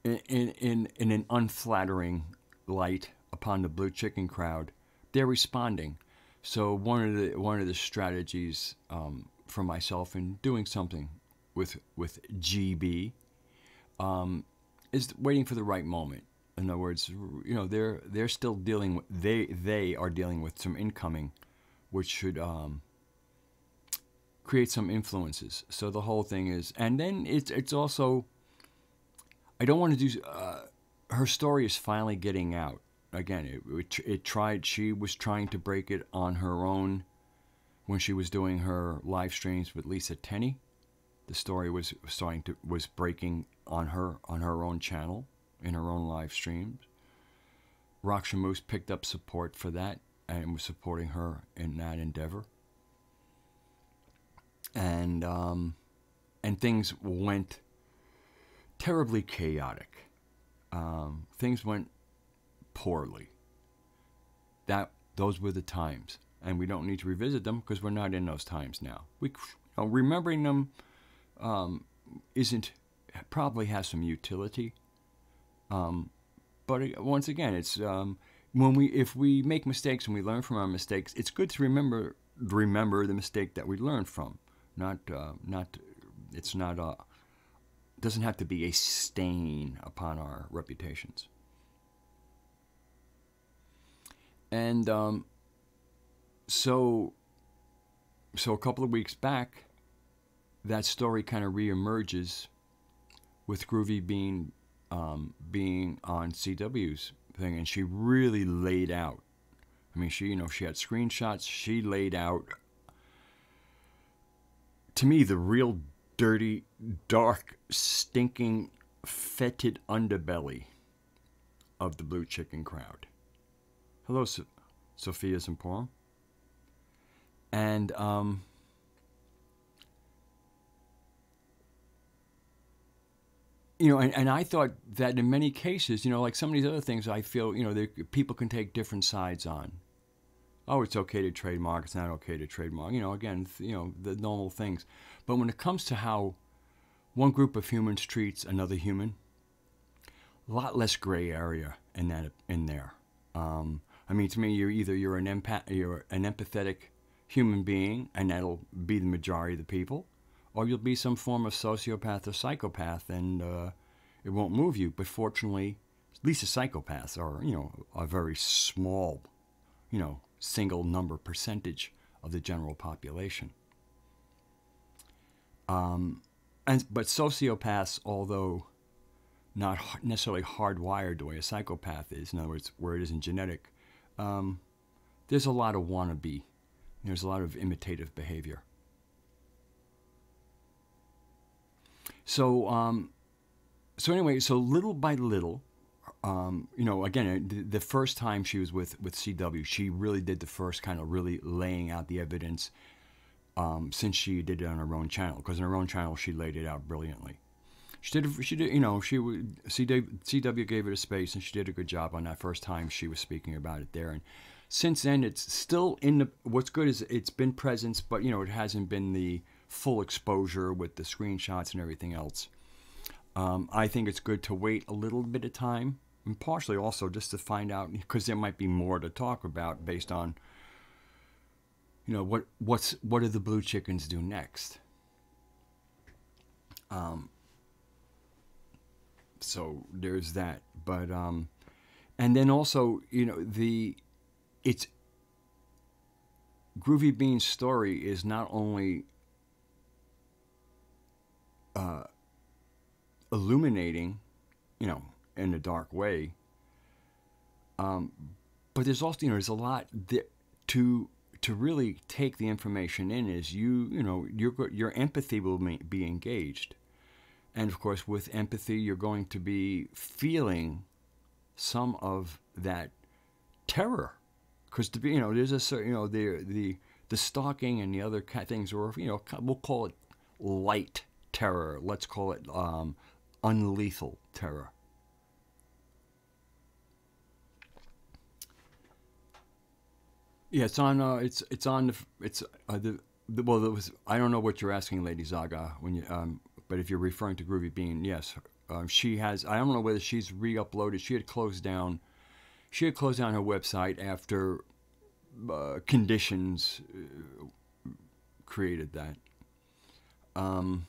an unflattering light upon the Blue Chicken crowd, they're responding. So one of the strategies for myself in doing something with GB is waiting for the right moment. In other words, you know, they're still dealing with, they are dealing with some incoming, which should create some influences. So the whole thing is, and then it's also, I don't want to do. Her story is finally getting out. Again, it tried. She was trying to break it on her own when she was doing her live streams with Lisa Tenney. The story was breaking on her own channel, in her own live streams. Raksha Moose picked up support for that and was supporting her in that endeavor. And things went terribly chaotic. Things went poorly. Those were the times, and we don't need to revisit them because we're not in those times now. Remembering them probably has some utility. But once again, it's if we make mistakes and we learn from our mistakes, it's good to remember the mistake that we learned from. Doesn't have to be a stain upon our reputations. And so a couple of weeks back, that story kind of reemerges with Groovy being on CW's thing, and she really laid out. I mean, she had screenshots. She laid out, to me, the real dirty, dark, stinking, fetid underbelly of the Blue Chicken crowd. Hello, Sophia's Emporium. And and I thought that in many cases, like some of these other things, I feel, people can take different sides on. Oh, it's okay to trademark. It's not okay to trademark. Again, the normal things. But when it comes to how one group of humans treats another human, a lot less gray area in there. I mean, to me, you're an empathetic human being, and that'll be the majority of the people, or you'll be some form of sociopath or psychopath, and it won't move you. But fortunately, at least the psychopaths are, a very small, single number percentage of the general population. But sociopaths, although not necessarily hardwired the way a psychopath is, in other words, where it isn't genetic, there's a lot of wannabe. There's a lot of imitative behavior. So anyway, so little by little, again, the first time she was with CW, she really did the first kind of really laying out the evidence since she did it on her own channel. Because on her own channel, she laid it out brilliantly. CW gave it a space, and she did a good job on that first time she was speaking about it there. And since then, it's still what's good is it's been presence, but, it hasn't been the full exposure with the screenshots and everything else. I think it's good to wait a little bit of time, and partially also just to find out, because there might be more to talk about based on, you know, what do the blue chickens do next? So there's that, but and then also, you know, it's Groovy Bean's story is not only illuminating, you know, in a dark way, but there's also, you know, there's a lot that to really take the information in. Is you know, your empathy will be engaged, and of course with empathy you're going to be feeling some of that terror, because to be, you know, there's a certain, you know, the stalking and the other things, or, you know, we'll call it light terror, let's call it unlethal terror. Yeah, it's on. It's on the well. It was, I don't know what you're asking, Lady Zaga, when you. But if you're referring to Groovy Bean, yes, she has. I don't know whether she's re-uploaded. She had closed down. She had closed down her website after conditions created that. But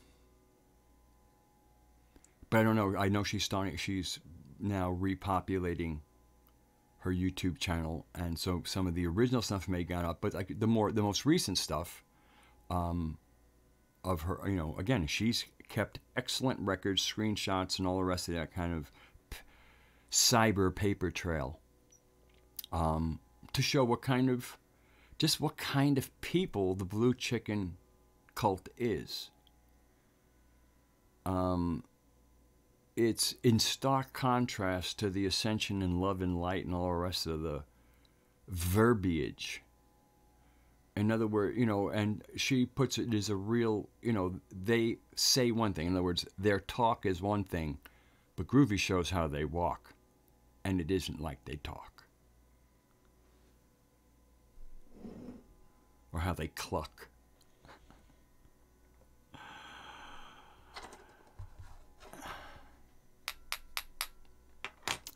I don't know. I know she's starting. She's now repopulating her YouTube channel, and so some of the original stuff may get up, but like the most recent stuff of her, you know, again, she's kept excellent records, screenshots, and all the rest of that kind of cyber paper trail to show what kind of people the blue chicken cult is. It's in stark contrast to the ascension and love and light and all the rest of the verbiage. In other words, you know, and she puts it as a real, you know, they say one thing. In other words, their talk is one thing, but Groovy shows how they walk, and it isn't like they talk. Or how they cluck.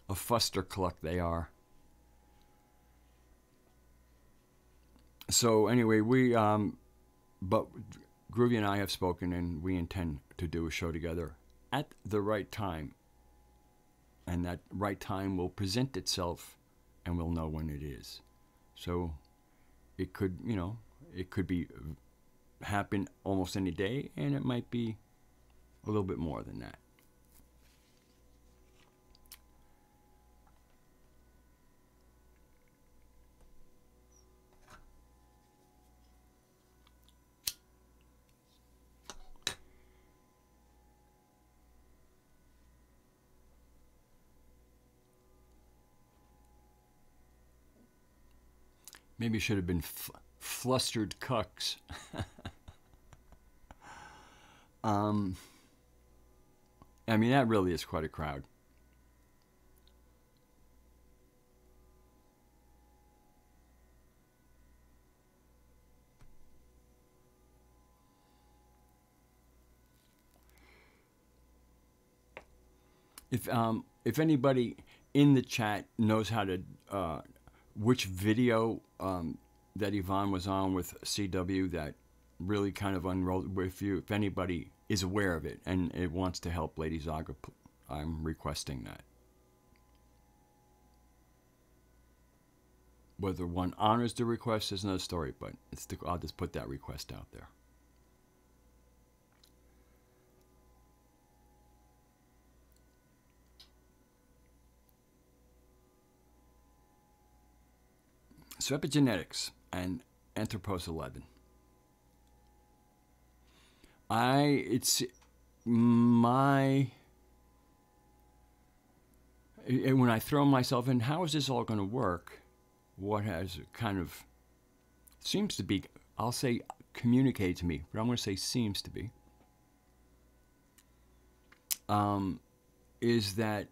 A fuster cluck they are. So anyway, but Groovy and I have spoken, and we intend to do a show together at the right time. And that right time will present itself, and we'll know when it is. So it could, you know, it could be happen almost any day, and it might be a little bit more than that. Maybe it should have been flustered cucks. I mean, that really is quite a crowd. If anybody in the chat knows how to which video that Yvonne was on with CW that really kind of unrolled, if anybody is aware of it and it wants to help Lady Zaga, I'm requesting that. Whether one honors the request is another story, but I'll just put that request out there. So epigenetics and Anthropos 11. When I throw myself in, how is this all going to work? What has kind of seems to be, I'll say communicated to me, but I'm going to say seems to be, is that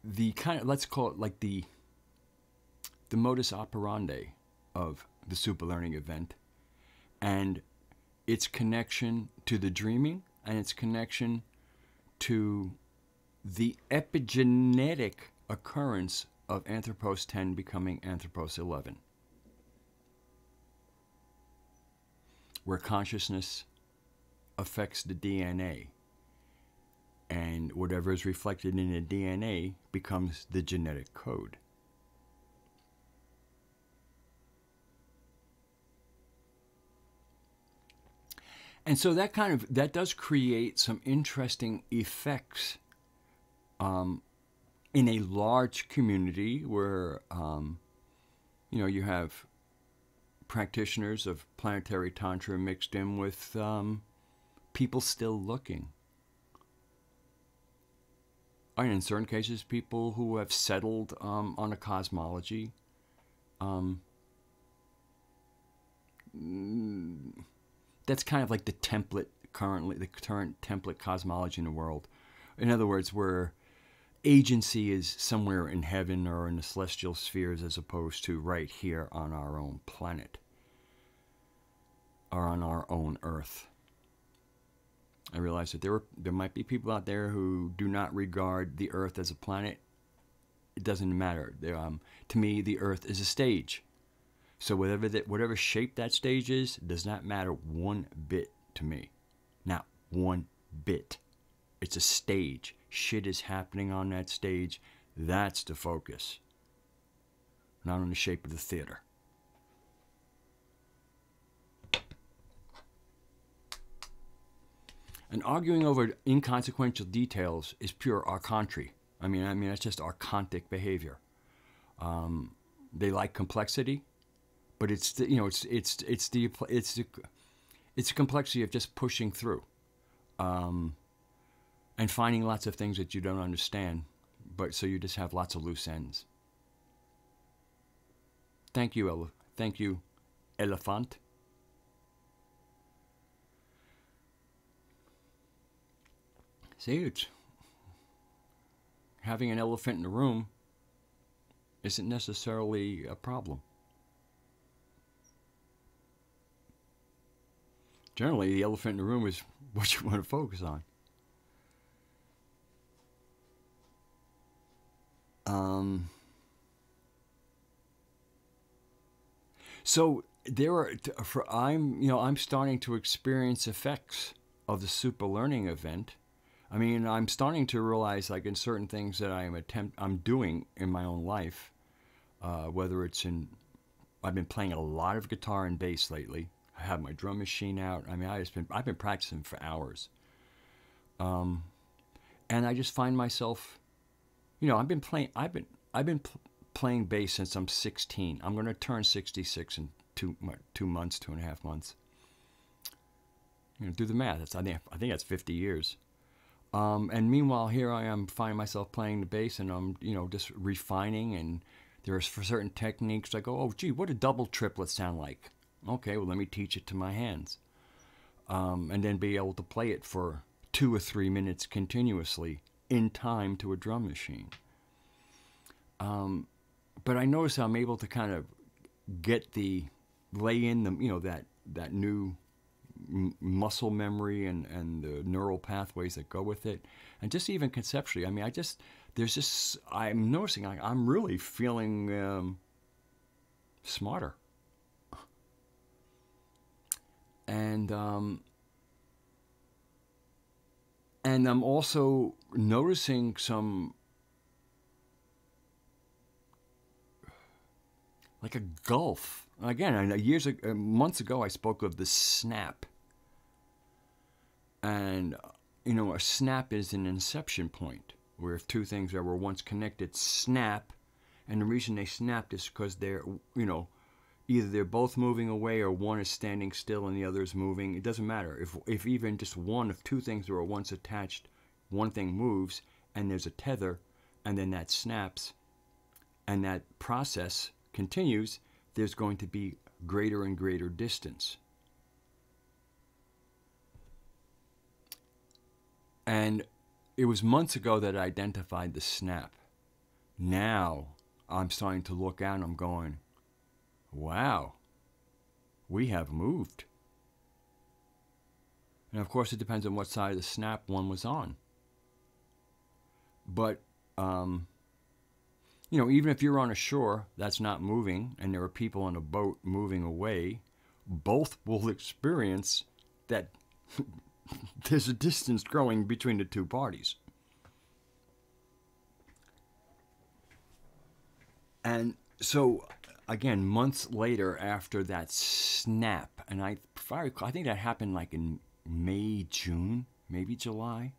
the kind of, let's call it like the modus operandi of the super learning event, and its connection to the dreaming, and its connection to the epigenetic occurrence of Anthropos 10 becoming Anthropos 11. where consciousness affects the DNA. And whatever is reflected in the DNA becomes the genetic code. And so that does create some interesting effects in a large community where you have practitioners of planetary Tantra mixed in with people still looking. And in certain cases, people who have settled on a cosmology. That's kind of like the template currently, the current template cosmology in the world. In other words, where agency is somewhere in heaven or in the celestial spheres as opposed to right here on our own planet or on our own Earth. I realize that there might be people out there who do not regard the Earth as a planet. It doesn't matter. To me, the Earth is a stage. So whatever shape that stage is does not matter one bit to me. Not one bit. It's a stage. Shit is happening on that stage. That's the focus. Not on the shape of the theater. And arguing over inconsequential details is pure archonty. I mean that's just archontic behavior. They like complexity, but it's the complexity of just pushing through, and finding lots of things that you don't understand, but so you just have lots of loose ends. Thank you, Elephant. See, it's having an elephant in the room isn't necessarily a problem. Generally, the elephant in the room is what you want to focus on. So I'm starting to experience effects of the super learning event. I mean, I'm starting to realize, like in certain things that I'm doing in my own life, whether it's I've been playing a lot of guitar and bass lately. I have my drum machine out. I mean, I've been practicing for hours, and I just find myself, I've been playing bass since I'm 16. I'm going to turn 66 in 2.5 months. Do the math. I think that's 50 years. And meanwhile, here I am finding myself playing the bass, and I'm, just refining. And there's for certain techniques I go, oh, gee, what a double triplet sound like? Okay, well, let me teach it to my hands, and then be able to play it for 2 or 3 minutes continuously in time to a drum machine. But I notice I'm able to kind of lay in that new muscle memory and the neural pathways that go with it, and just even conceptually. I mean, I'm noticing I'm really feeling smarter, and I'm also noticing some, like a gulf. Again, months ago, I spoke of the snap. And, a snap is an inception point, where if two things that were once connected snap, and the reason they snapped is because they're, either they're both moving away or one is standing still and the other is moving. It doesn't matter. If even just one of two things that were once attached, one thing moves, and there's a tether, and then that snaps, and that process continues, there's going to be greater and greater distance. And it was months ago that I identified the snap. Now I'm starting to look out and I'm going, wow, we have moved. And of course it depends on what side of the snap one was on. But even if you're on a shore that's not moving and there are people on a boat moving away, both will experience that there's a distance growing between the two parties. And so, again, months later after that snap, and I think that happened like in May, June, maybe July.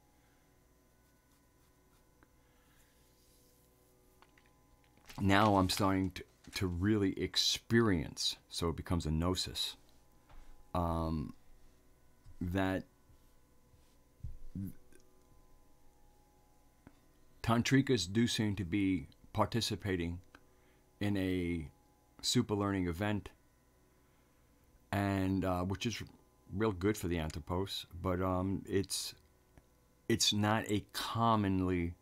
Now I'm starting to really experience, so it becomes a gnosis, that tantrikas do seem to be participating in a super learning event, and which is real good for the anthropos, but it's not a commonly,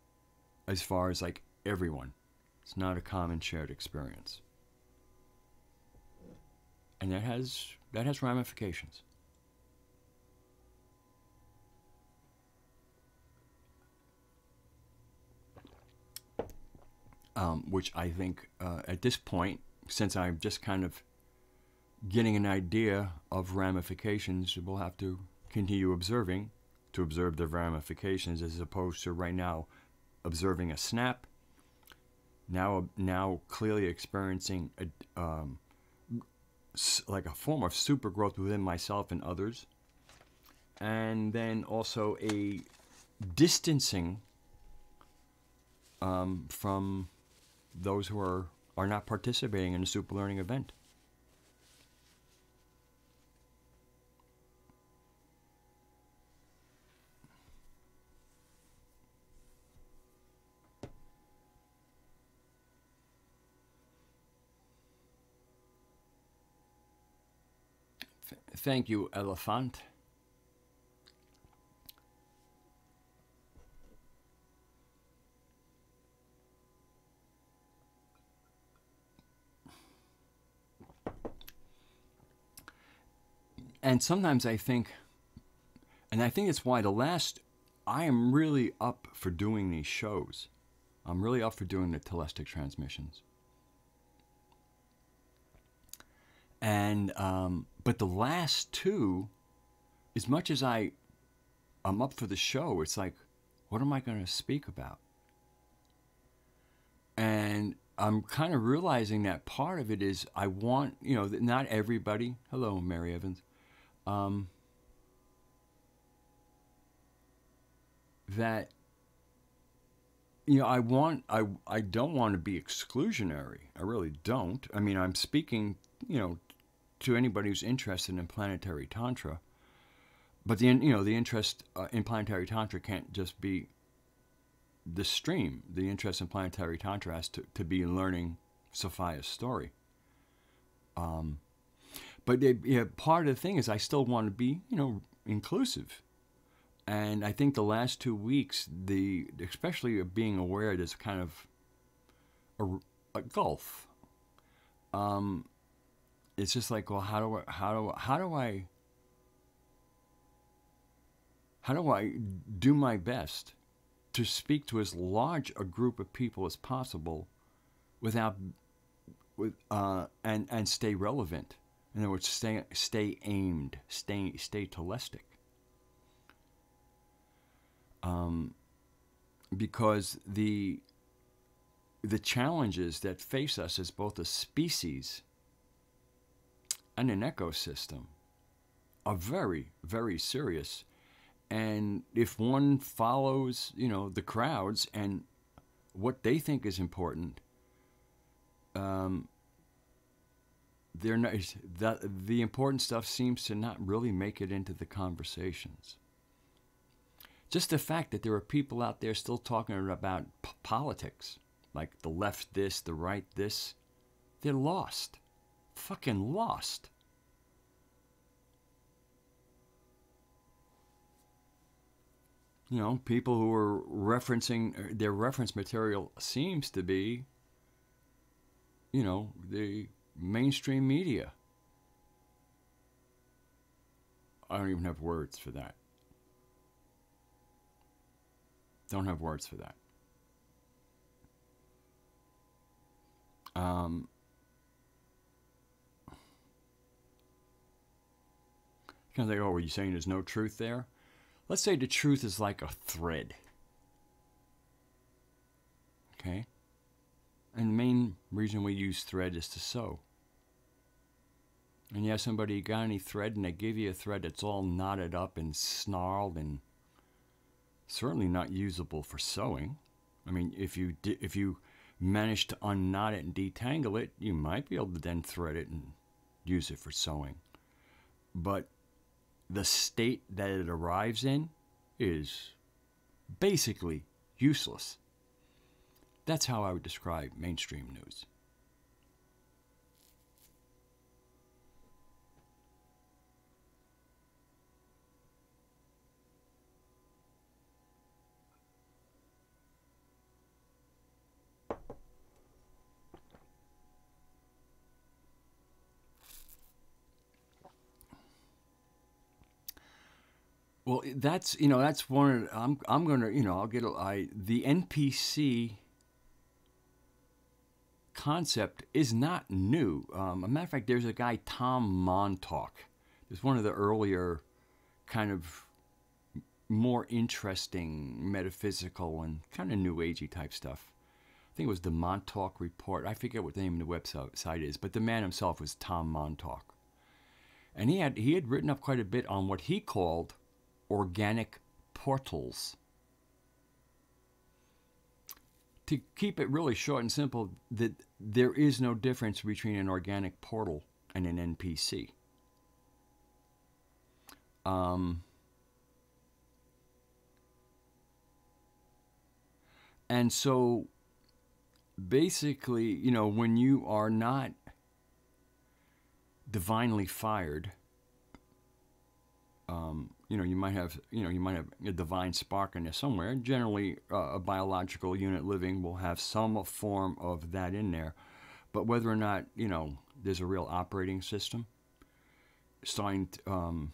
as far as like everyone, it's not a common shared experience, and that has ramifications. Which I think at this point, since I'm just kind of getting an idea of ramifications, we'll have to continue observing to observe the ramifications, as opposed to right now observing a snap. Now clearly experiencing like a form of super growth within myself and others, and then also a distancing from those who are not participating in a super learning event. Thank you, Elephant. And sometimes I think, and I think it's why I am really up for doing these shows. I'm really up for doing the Telestic transmissions. And, but the last two, as much as I'm up for the show, it's like, what am I going to speak about? And I'm kind of realizing that part of it is I want, not everybody, hello, Mary Evans, that, I don't want to be exclusionary. I really don't. I mean, I'm speaking, to anybody who's interested in planetary Tantra, but the interest in planetary Tantra can't just be the stream. The interest in planetary Tantra has to be learning Sophia's story. But part of the thing is I still want to be, inclusive. And I think the last 2 weeks, especially being aware there's kind of a gulf. It's just like, well, how do I do my best to speak to as large a group of people as possible and stay relevant. In other words, stay aimed, stay telestic. Because the challenges that face us as both a species and an ecosystem are very, very serious. And if one follows, the crowds and what they think is important, they're not, the important stuff seems to not really make it into the conversations. Just the fact that there are people out there still talking about politics, like the left this, the right this, they're lost. Fucking lost. People who are referencing, their reference material seems to be, the mainstream media. I don't even have words for that. Don't have words for that. Kind of like, oh, are you saying there's no truth there? Let's say the truth is like a thread. Okay? And the main reason we use thread is to sew. And you have somebody got any thread and they give you a thread that's all knotted up and snarled and certainly not usable for sewing. I mean, if you manage to unknot it and detangle it, you might be able to then thread it and use it for sewing. But the state that it arrives in is basically useless. That's how I would describe mainstream news. Well, that's that's one of I'm gonna I'll get the NPC concept is not new. A matter of fact, there's a guy Tom Montauk. It's one of the earlier kind of more interesting metaphysical and kind of new agey type stuff. I think it was the Montauk Report. I forget what the name of the website is, but the man himself was Tom Montauk, and he had written up quite a bit on what he called organic portals. To keep it really short and simple, that there is no difference between an organic portal and an NPC. And so basically, when you are not divinely fired, you might have a divine spark in there somewhere. Generally, a biological unit living will have some form of that in there. But whether or not, there's a real operating system, starting to,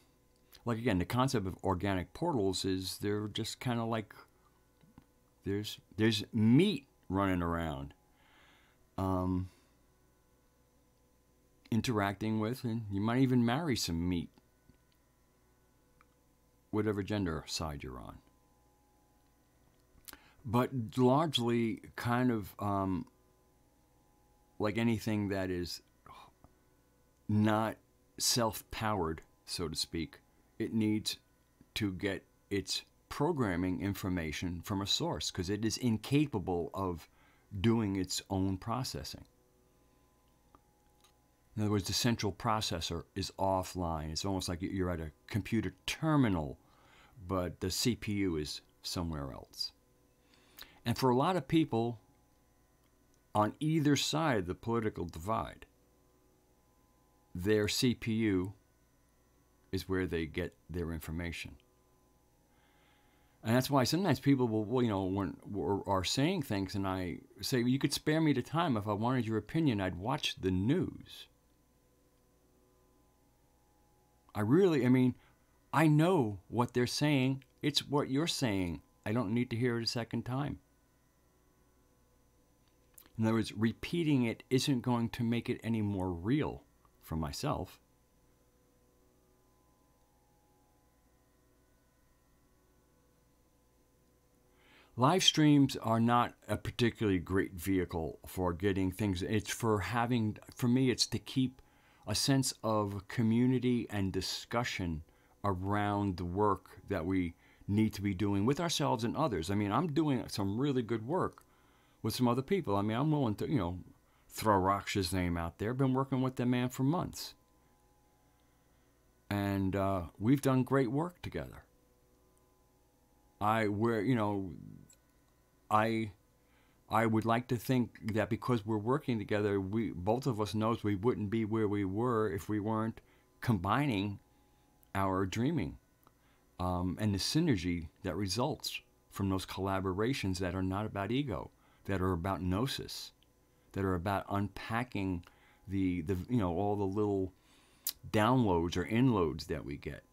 like again, the concept of organic portals is they're just kind of like there's meat running around, interacting with, and you might even marry some meat, whatever gender side you're on. But largely kind of like anything that is not self-powered, so to speak, it needs to get its programming information from a source because it is incapable of doing its own processing. In other words, the central processor is offline. It's almost like you're at a computer terminal, but the CPU is somewhere else. And for a lot of people on either side of the political divide, their CPU is where they get their information. And that's why sometimes people will, when are saying things, and I say, you could spare me the time. If I wanted your opinion, I'd watch the news. I know what they're saying. It's what you're saying. I don't need to hear it a second time. In other words, repeating it isn't going to make it any more real for myself. Live streams are not a particularly great vehicle for getting things. It's for me, it's to keep a sense of community and discussion around the work that we need to be doing with ourselves and others. I'm doing some really good work with some other people. I'm willing to, throw Raksha's name out there. Been working with the man for months. And we've done great work together. I would like to think that because we're working together, both of us knows we wouldn't be where we were if we weren't combining our dreaming and the synergy that results from those collaborations that are not about ego, that are about gnosis, that are about unpacking the all the little downloads or inloads that we get.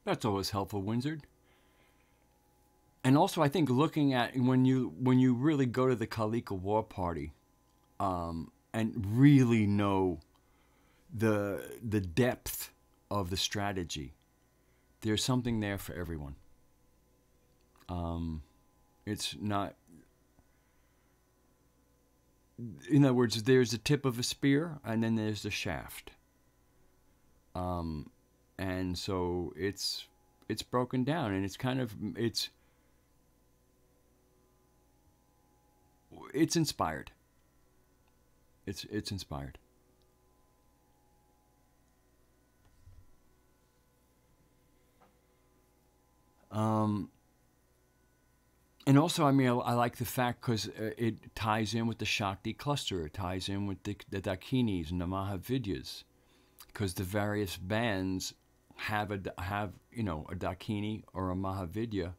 That's always helpful, Wizard. And also, I think looking at when you really go to the Kalika War Party, and really know the depth of the strategy, there's something there for everyone. It's not, in other words, there's the tip of a spear and then there's the shaft. And so it's broken down, and it's kind of, it's inspired. It's inspired. And also, I mean, I like the fact because it ties in with the Shakti cluster. It ties in with the Dakinis and the Mahavidyas, because the various bands have a Dakini or a Mahavidya.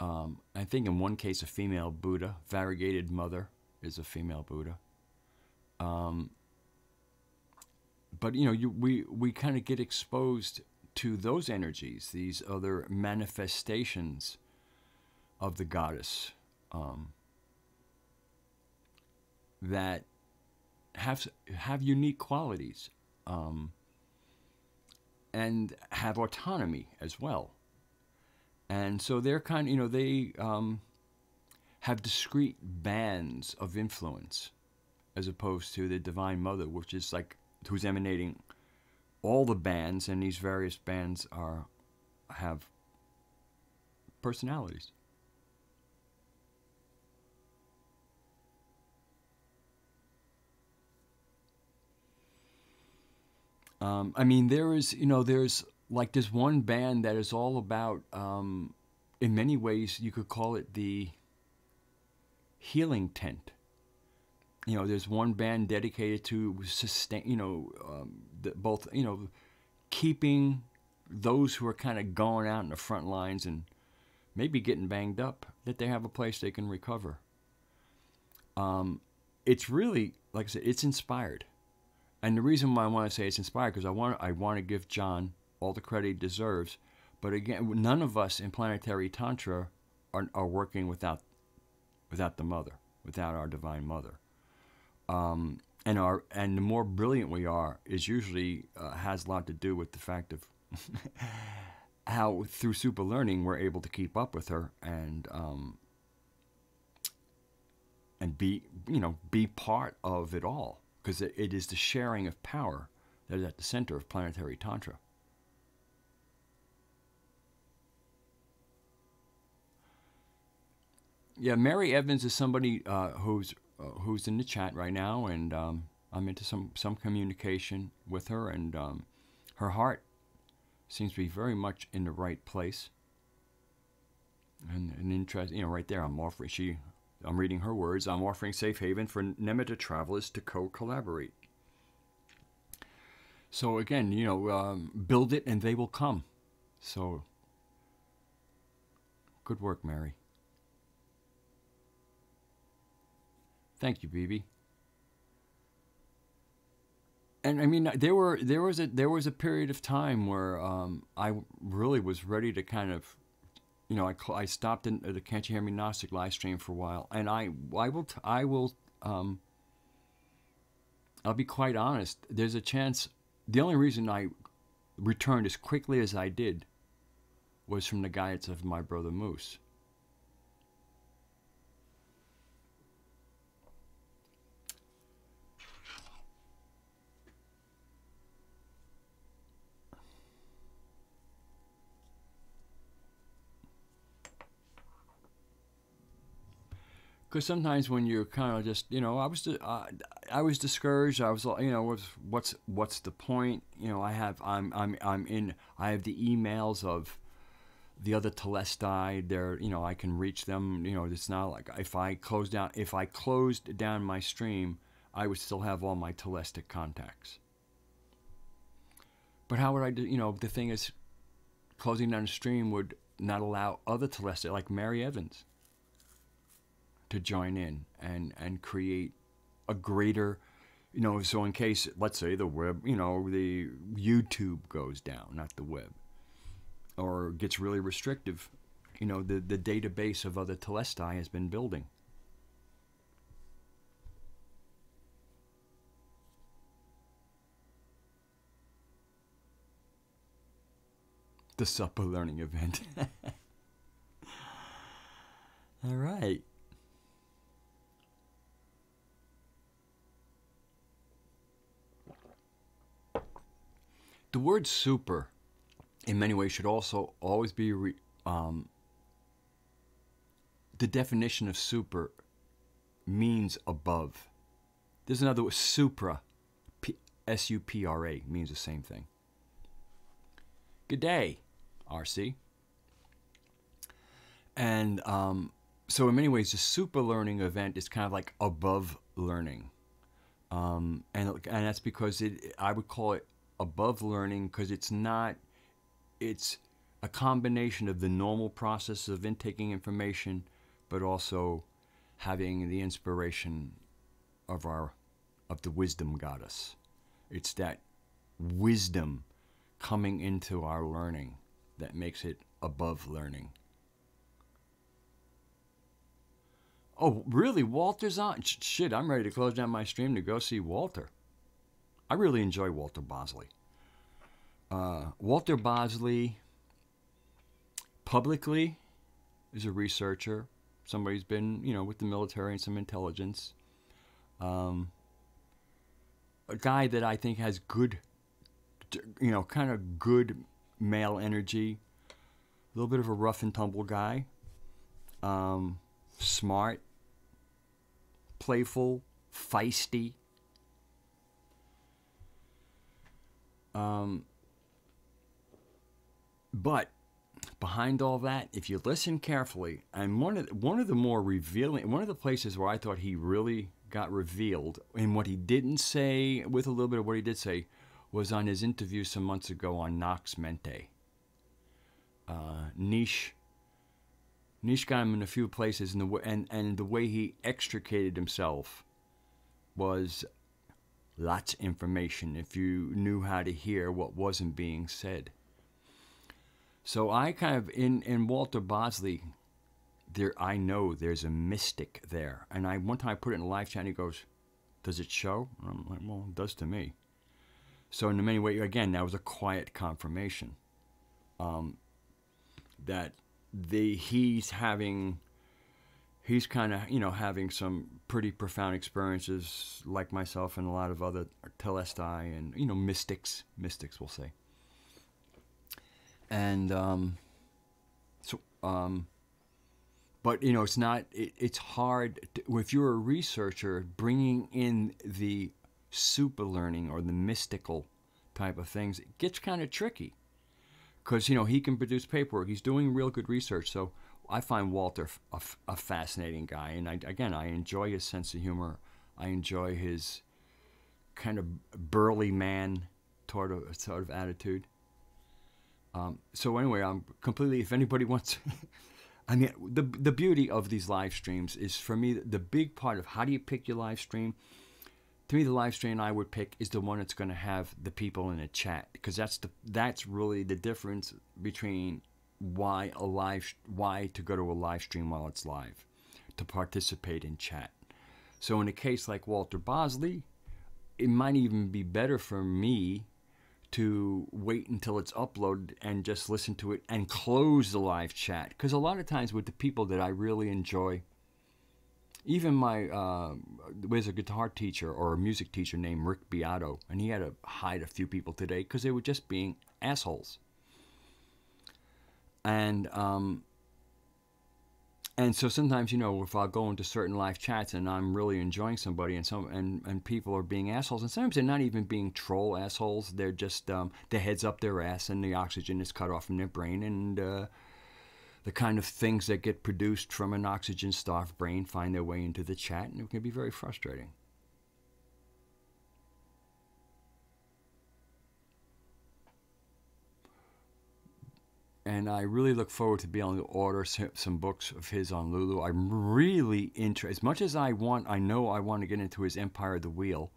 I think in one case a female Buddha, variegated mother is a female Buddha. But we kind of get exposed to those energies, these other manifestations of the goddess, that have unique qualities, and have autonomy as well. And so they're kind of, they have discrete bands of influence, as opposed to the Divine Mother, which is like, who's emanating all the bands, and these various bands have personalities. I mean, there's there's one band that is all about, in many ways, you could call it the healing tent. There's one band dedicated to sustain, both, keeping those who are kind of going out in the front lines and maybe getting banged up, that they have a place they can recover. It's really, like I said, it's inspired. And the reason why I want to say it's inspired, because I want to give John all the credit he deserves. But again, none of us in Planetary Tantra are working without the Mother, without our Divine Mother. And the more brilliant we are is usually has a lot to do with the fact of how through super learning we're able to keep up with her and be part of it all. Because it is the sharing of power that is at the center of Planetary Tantra. Yeah, Mary Evans is somebody who's in the chat right now, and I'm into some communication with her, and her heart seems to be very much in the right place. And an interest, right there, I'm reading her words. I'm offering safe haven for Nemitta travelers to co-collaborate. So again, build it and they will come. So good work, Mary. Thank you, Bibi. And I mean, there was a period of time where I really was ready to kind of, I stopped in the Can't You Hear Me Gnostic live stream for a while, and I'll be quite honest. There's a chance. The only reason I returned as quickly as I did was from the guidance of my brother Moose. Because sometimes when you're kind of just, I was discouraged. I was, what's the point? I have the emails of the other Telestai. They're, I can reach them. It's not like if I closed down my stream, I would still have all my Telestic contacts. But how would I do? The thing is, closing down the stream would not allow other Telestai like Mary Evans to join in and create a greater, so in case, let's say the web, the YouTube goes down, not the web, or gets really restrictive, you know, the database of other Telestai has been building. The supper learning event. All right. The word super, in many ways, should also always be the definition of super means above. There's another word, supra, S-U-P-R-A, means the same thing. Good day, RC. And so in many ways, the super learning event is kind of like above learning. And that's because I would call it above learning because it's a combination of the normal process of intaking information, but also having the inspiration of the wisdom goddess. It's that wisdom coming into our learning that makes it above learning. Oh, really? Walter's on? Shit, I'm ready to close down my stream to go see Walter. I really enjoy Walter Bosley. Walter Bosley, publicly, is a researcher. Somebody who's been, you know, with the military and some intelligence. A guy that I think has good, you know, kind of good male energy. A little bit of a rough and tumble guy. Smart. Playful. Feisty. But behind all that, if you listen carefully, and one of the more revealing, one of the places where I thought he really got revealed, and what he didn't say, with a little bit of what he did say, was on his interview some months ago on Nox Mente. Niche got him in a few places, and the way he extricated himself was lots of information if you knew how to hear what wasn't being said. So I kind of, in Walter Bosley, I know there's a mystic there. And one time I put it in a live chat and he goes, does it show? And I'm like, well, it does to me. So in many ways, again, that was a quiet confirmation that he's kind of, you know, having some pretty profound experiences like myself and a lot of other Telestai and, you know, mystics we'll say. And but you know, it's hard if you're a researcher bringing in the super learning or the mystical type of things. It gets kind of tricky because, you know, he can produce paperwork. He's doing real good research. So I find Walter a fascinating guy, and I enjoy his sense of humor. I enjoy his kind of burly man sort of attitude. So anyway, I'm completely, if anybody wants, I mean, the beauty of these live streams is, for me, the big part of how do you pick your live stream. To me, the live stream I would pick is the one that's going to have the people in a chat, because that's really the difference between why to go to a live stream while it's live, to participate in chat. So in a case like Walter Bosley, it might even be better for me to wait until it's uploaded and just listen to it and close the live chat. Because a lot of times with the people that I really enjoy, even there's a guitar teacher or a music teacher named Rick Beato, and he had to hide a few people today because they were just being assholes. And so sometimes, you know, if I go into certain live chats and I'm really enjoying somebody and people are being assholes, and sometimes they're not even being troll assholes, they're just their head's up their ass and the oxygen is cut off from their brain, and the kind of things that get produced from an oxygen-starved brain find their way into the chat, and it can be very frustrating. And I really look forward to being able to order some books of his on Lulu. I'm really interested. As much as I know I want to get into his Empire of the Wheel.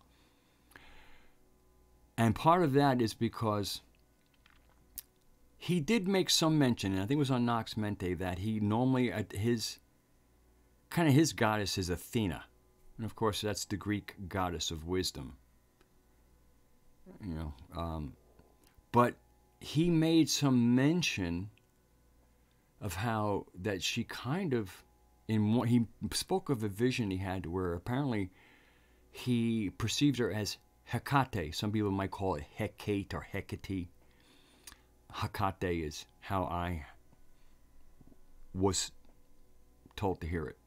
And part of that is because he did make some mention, and I think it was on Nox Mente, that he normally, his goddess is Athena. And of course, that's the Greek goddess of wisdom. You know, but he made some mention of how that she kind of, he spoke of a vision he had where apparently he perceived her as Hecate. Some people might call it Hecate or Hecate. Hecate is how I was told to hear it,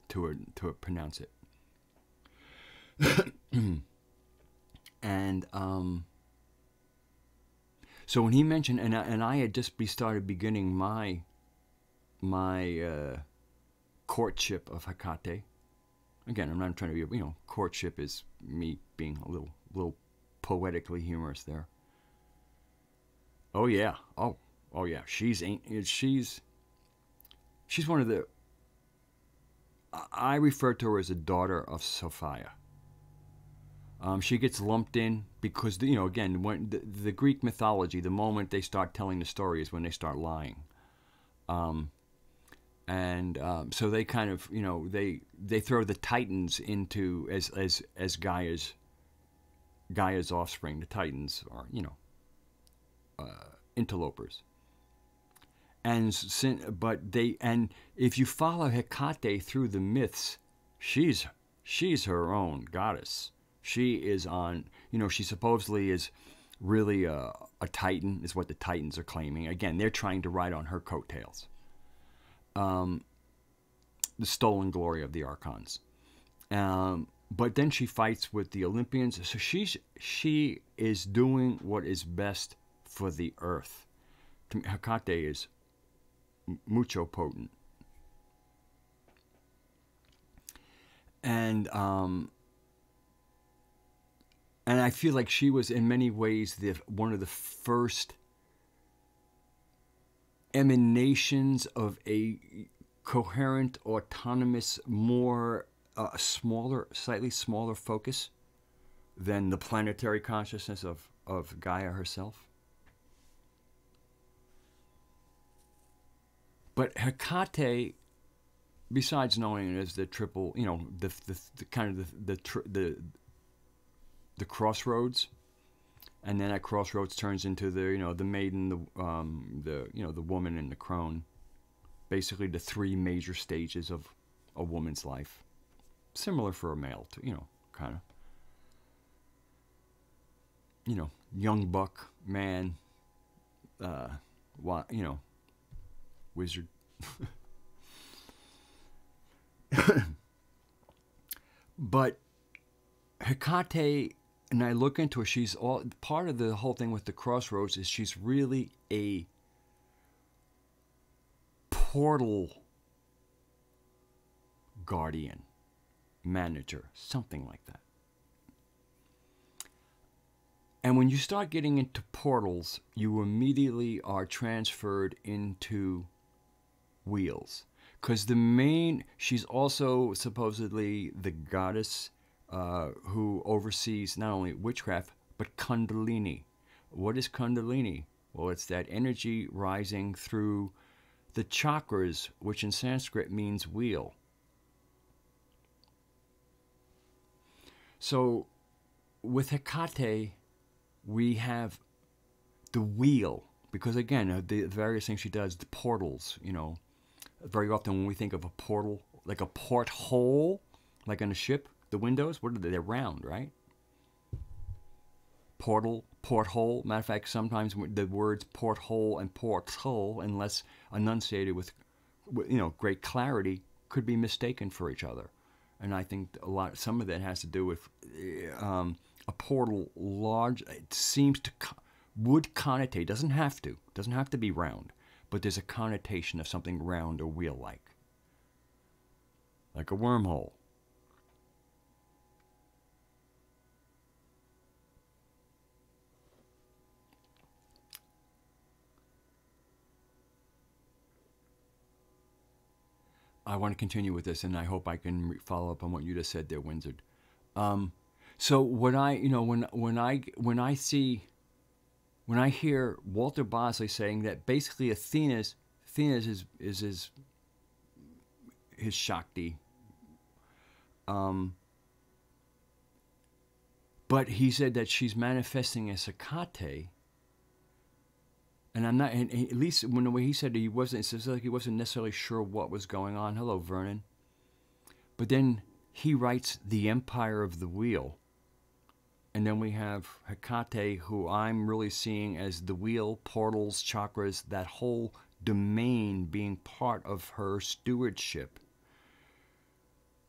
to pronounce it. And so when he mentioned, and I had just started beginning my courtship of Hecate. Again, I'm not trying to be, courtship is me being a little poetically humorous there. Oh yeah, oh yeah. She's one of the. I refer to her as a daughter of Sophia. She gets lumped in because, again, when the Greek mythology, the moment they start telling the story is when they start lying. So they kind of, they throw the Titans into as Gaia's offspring. The Titans are, interlopers. But if you follow Hecate through the myths, she's her own goddess. She is on, she supposedly is really a Titan, is what the Titans are claiming. Again, they're trying to ride on her coattails. The stolen glory of the Archons. But then she fights with the Olympians. So she is doing what is best for the earth. Hecate is mucho potent. And I feel like she was in many ways one of the first emanations of a coherent, autonomous, more slightly smaller focus than the planetary consciousness of Gaia herself. But Hecate, besides knowing it as the triple, the kind of the crossroads, and then that crossroads turns into the maiden, the woman, and the crone. Basically, the three major stages of a woman's life. Similar for a male, kind of. Young buck, man, wizard. But Hecate, and I look into her, she's all part of the whole thing with the crossroads is she's really a portal guardian, manager, something like that. And when you start getting into portals, you immediately are transferred into wheels. Because she's also supposedly the goddess who oversees not only witchcraft, but Kundalini. What is Kundalini? Well, it's that energy rising through the chakras, which in Sanskrit means wheel. So with Hecate, we have the wheel, because again, the various things she does, the portals, very often when we think of a portal, like a porthole, like on a ship, the windows, what are they? They're round, right? Portal, porthole. Matter of fact, sometimes the words porthole and porthole, unless enunciated with great clarity, could be mistaken for each other. And I think some of that has to do with a portal large. It seems to would connotate. Doesn't have to be round, but there's a connotation of something round or wheel-like a wormhole. I want to continue with this, and I hope I can follow up on what you just said there, Wizard. So when I see when I hear Walter Bosley saying that basically Athena's is his Shakti, but he said that she's manifesting as Hecate, and I'm not. And at least when the way he said it, it says like he wasn't necessarily sure what was going on. Hello, Vernon. But then he writes the Empire of the Wheel. And then we have Hecate, who I'm really seeing as the wheel, portals, chakras, that whole domain being part of her stewardship.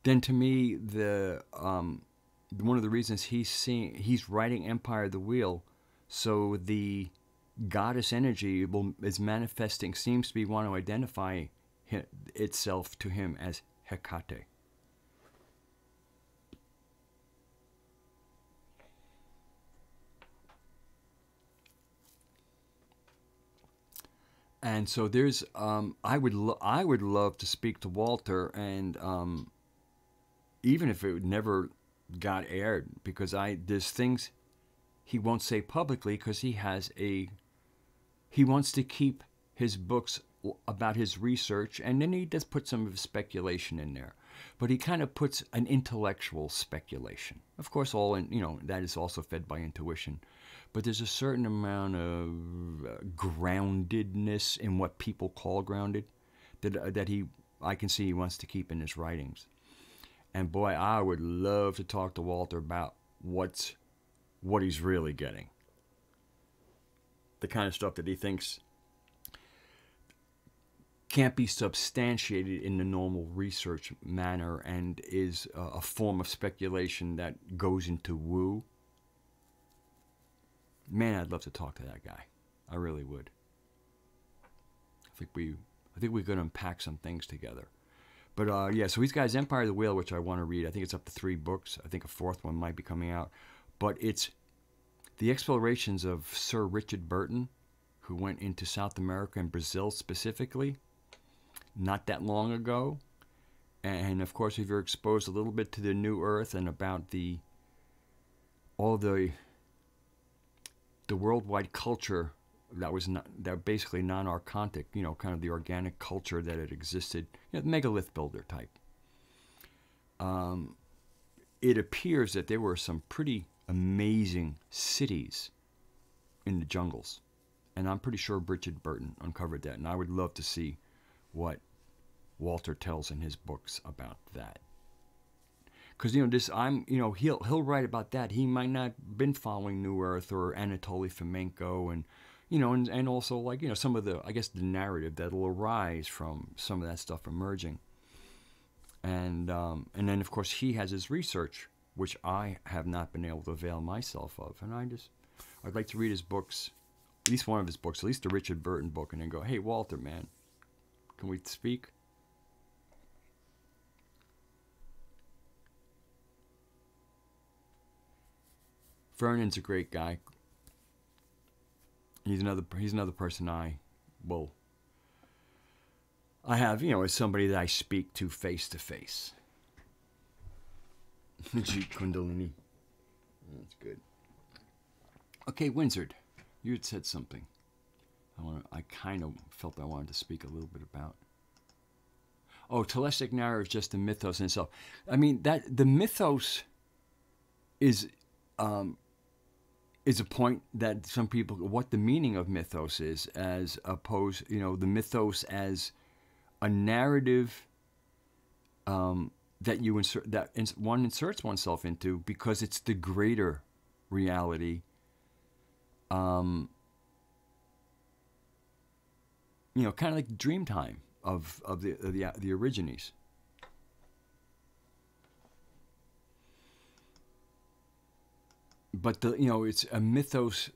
Then to me, one of the reasons he's writing Empire of the Wheel, so the goddess energy is manifesting, seems to be wanting to identify itself to him as Hecate. And so there's, I would love to speak to Walter, and even if it never got aired, because there's things he won't say publicly because he wants to keep his books about his research, and then he does put some of his speculation in there, but he kind of puts an intellectual speculation. Of course, that is also fed by intuition. But there's a certain amount of groundedness in what people call grounded that I can see he wants to keep in his writings. And boy, I would love to talk to Walter about what he's really getting. The kind of stuff that he thinks can't be substantiated in the normal research manner and is a form of speculation that goes into woo. Man, I'd love to talk to that guy. I really would. I think we could unpack some things together. But yeah, so he's got his Empire of the Whale, which I want to read. I think it's up to 3 books. I think a 4th one might be coming out. But it's the explorations of Sir Richard Burton, who went into South America and Brazil specifically, not that long ago. And of course, if you're exposed a little bit to the New Earth and about all the worldwide culture that basically non-archontic, kind of the organic culture that had existed, megalith builder type. It appears that there were some pretty amazing cities in the jungles, and I'm pretty sure Richard Burton uncovered that, and I would love to see what Walter tells in his books about that. Because he'll write about that. He might not have been following New Earth or Anatoly Fomenko, and and also some of the the narrative that'll arise from some of that stuff emerging. And then of course he has his research, which I have not been able to avail myself of, and I'd like to read his books, at least one of his books, at least the Richard Burton book, and then go, hey Walter, man, can we speak? Vernon's a great guy. He's another person I have, as somebody that I speak to face. Jeet Kundalini. That's good. Okay, Windsor, you had said something. I kind of felt I wanted to speak a little bit about. Oh, Telestic narrative is just the mythos in itself. I mean, that the mythos is a point that some people, what the meaning of mythos is, as opposed, the mythos as a narrative that you insert, one inserts oneself into because it's the greater reality. Kind of like dream time of the origines. But it's a mythos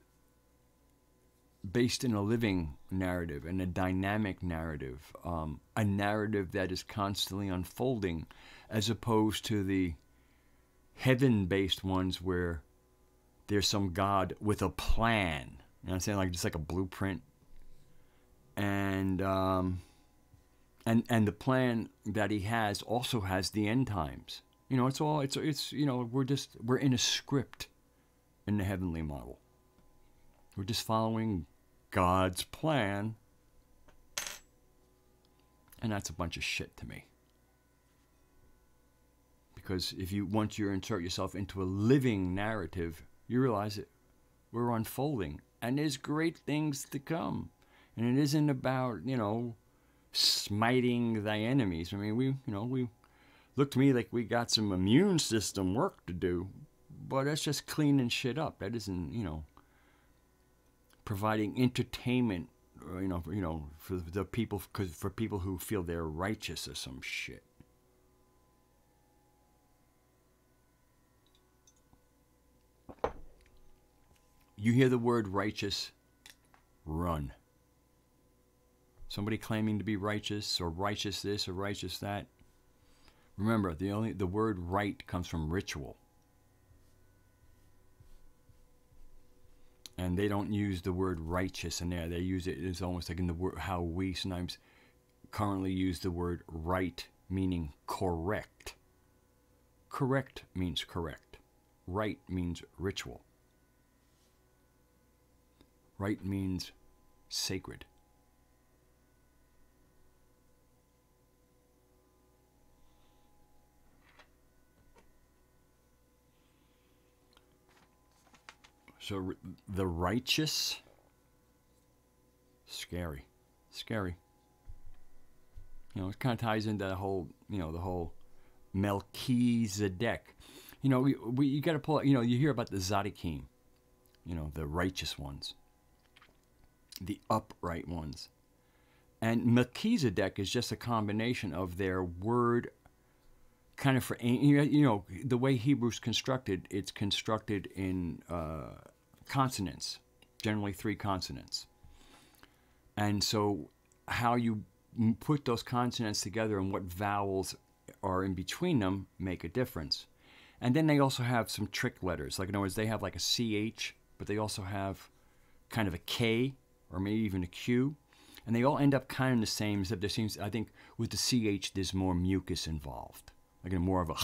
based in a living narrative and a dynamic narrative, a narrative that is constantly unfolding, as opposed to the heaven-based ones where there's some God with a plan. You know what I'm saying? Just like a blueprint, and the plan that he has also has the end times. We're in a script in the heavenly model. We're just following God's plan. And that's a bunch of shit to me. Because if you, once you insert yourself into a living narrative, you realize that we're unfolding. And there's great things to come. And it isn't about, you know, smiting thy enemies. I mean, we look to me like we got some immune system work to do. But that's just cleaning shit up. That isn't, you know, providing entertainment, for the people, for people who feel they're righteous or some shit. You hear the word righteous, run. Somebody claiming to be righteous or righteous this or righteous that. Remember, the word right comes from ritual. And they don't use the word righteous in there. They use it as almost like in the word, how we sometimes currently use the word right, meaning correct. Correct means correct. Right means ritual. Right means sacred. So the righteous, scary, scary. You know, it kind of ties into the whole, the whole Melchizedek. You know, you got to pull, you hear about the Tzaddikim, the righteous ones, the upright ones. And Melchizedek is just a combination of their word, kind of for, the way Hebrew's constructed, it's constructed in consonants, generally 3 consonants. And so how you put those consonants together and what vowels are in between them make a difference. And then they also have some trick letters. Like, in other words, they have like a CH, but they also have kind of a K or maybe even a Q. And they all end up kind of the same, except there seems, I think, with the CH, there's more mucus involved. Like more of a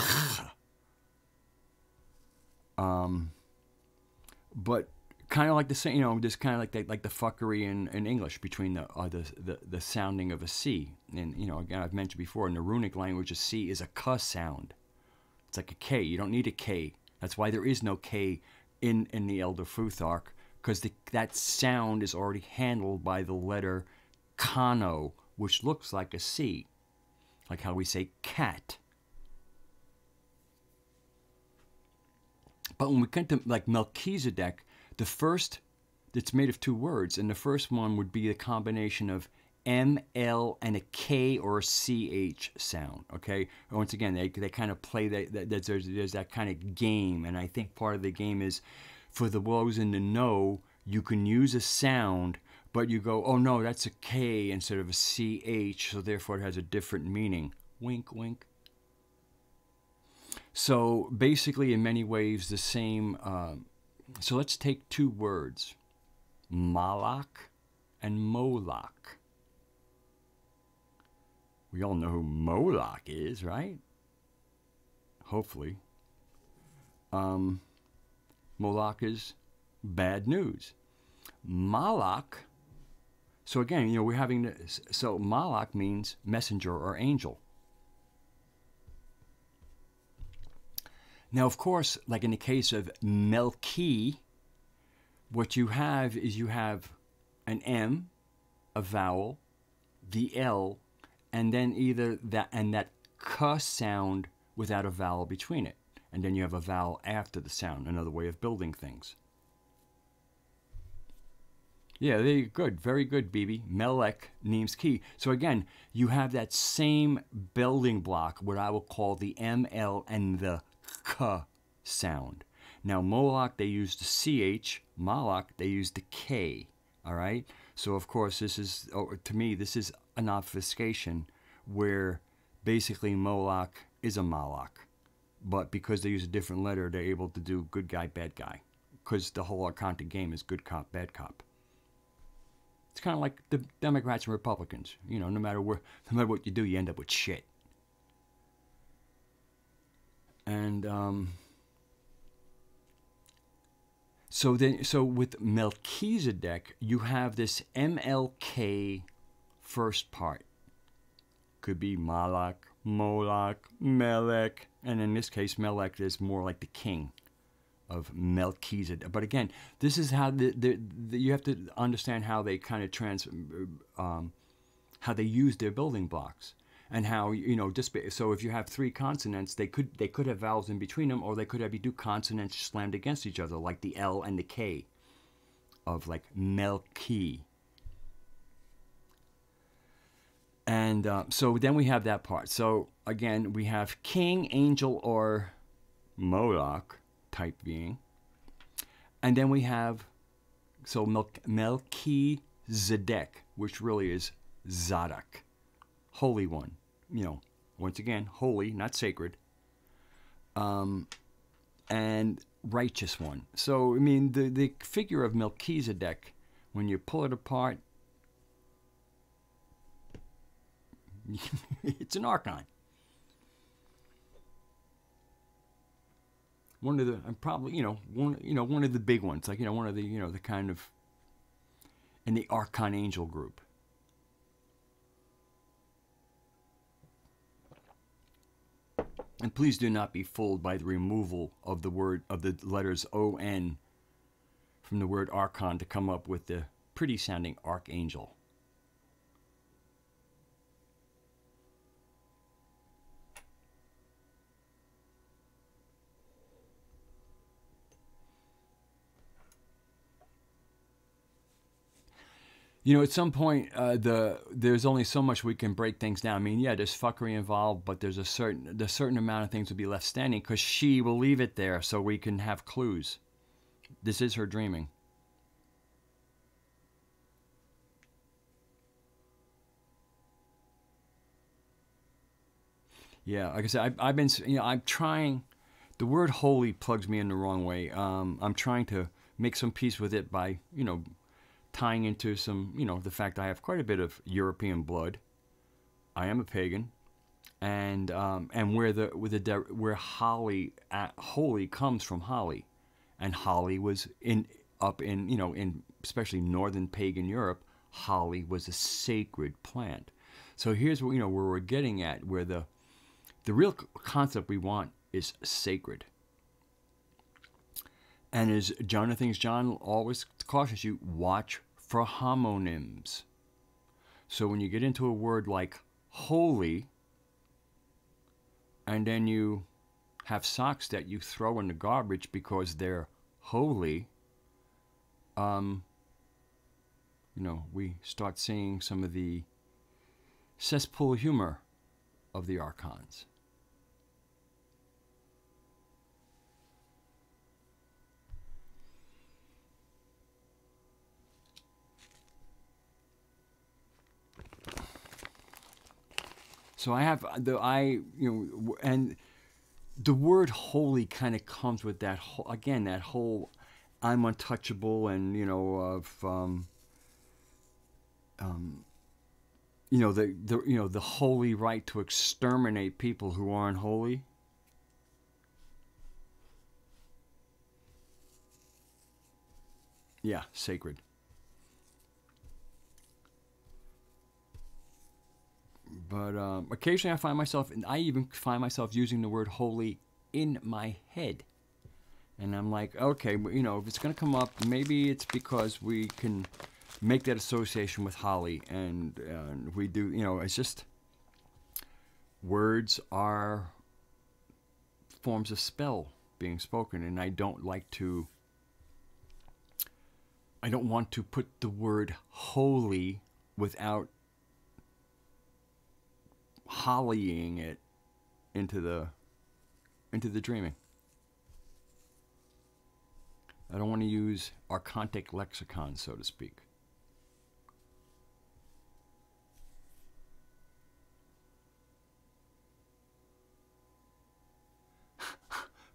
but kind of like the same, just kind of like the fuckery in English between the sounding of a C. And again, I've mentioned before, in the runic language, a C is a K sound. It's like a K. You don't need a K. That's why there is no K in the Elder Futhark, because that sound is already handled by the letter Kano, which looks like a C, like how we say cat. But when we come to like Melchizedek, the first, it's made of 2 words, and the first one would be a combination of M, L, and a K or a CH sound, okay? Once again, they kind of play there's that kind of game, and I think part of the game is, for the those in the know, you can use a sound, but you go, oh no, that's a K instead of a CH, so therefore it has a different meaning. Wink, wink. So basically, in many ways, the same. So let's take 2 words, Malak and Moloch. We all know who Moloch is, right? Hopefully. Moloch is bad news. Malak. So again, we're having this. So Malak means messenger or angel. Now, of course, like in the case of Melchi, what you have is you have an M, a vowel, the L, and then either that and that K sound without a vowel between it. And then you have a vowel after the sound, another way of building things. Yeah, there you go. Good. Very good, Bibi. Melech means key. So again, you have that same building block, what I will call the ML and the K sound. Now, Moloch, they use the CH. Moloch, they use the K. All right? So, of course, this is, to me, this is an obfuscation where basically Moloch is a Moloch. But because they use a different letter, they're able to do good guy, bad guy. Because the whole Archontic game is good cop, bad cop. It's kind of like the Democrats and Republicans. No matter what you do, you end up with shit. And So with Melchizedek, you have this MLK first part. Could be Malak, Molak, Melech, and in this case, Melech is more like the king of Melchizedek. But again, this is how you have to understand how they kind of how they use their building blocks, and how, you know, just so if you have three consonants, they could have vowels in between them, or they could have two consonants slammed against each other, like the L and the K of like Melchi. And so then we have that part. So again, we have king, angel, or Moloch type being. And then we have, so Melchizedek, which really is Zadok, Holy One. You know, once again, holy, not sacred. And righteous one. So, I mean, the figure of Melchizedek, when you pull it apart, it's an archon. One of the, probably, one of the big ones, like, one of the, the kind of, in the archon angel group. And please do not be fooled by the removal of the word, of the letters O-N from the word archon to come up with the pretty sounding archangel. At some point, there's only so much we can break things down. I mean, yeah, there's fuckery involved, but there's a certain amount of things will be left standing because she will leave it there so we can have clues. This is her dreaming. Yeah, like I said, I've been, I'm trying. The word holy plugs me in the wrong way. I'm trying to make some peace with it by, tying into some, the fact I have quite a bit of European blood. I am a pagan, and where holy comes from holly, and holly was in especially northern pagan Europe, holly was a sacred plant. So here's what where we're getting at, where the real concept we want is sacred. And as John always cautions you, watch for homonyms. So when you get into a word like holy, and then you have socks that you throw in the garbage because they're holy, we start seeing some of the cesspool humor of the archons. So I have and the word holy kind of comes with that whole, again, that whole I'm untouchable, and the holy right to exterminate people who aren't holy. Yeah, sacred. But occasionally I even find myself using the word holy in my head. And I'm like, okay, if it's going to come up, maybe it's because we can make that association with holly. And we do, it's just, words are forms of spell being spoken. And I don't want to put the word holy without hollying it into the dreaming. I don't want to use archontic lexicon, so to speak.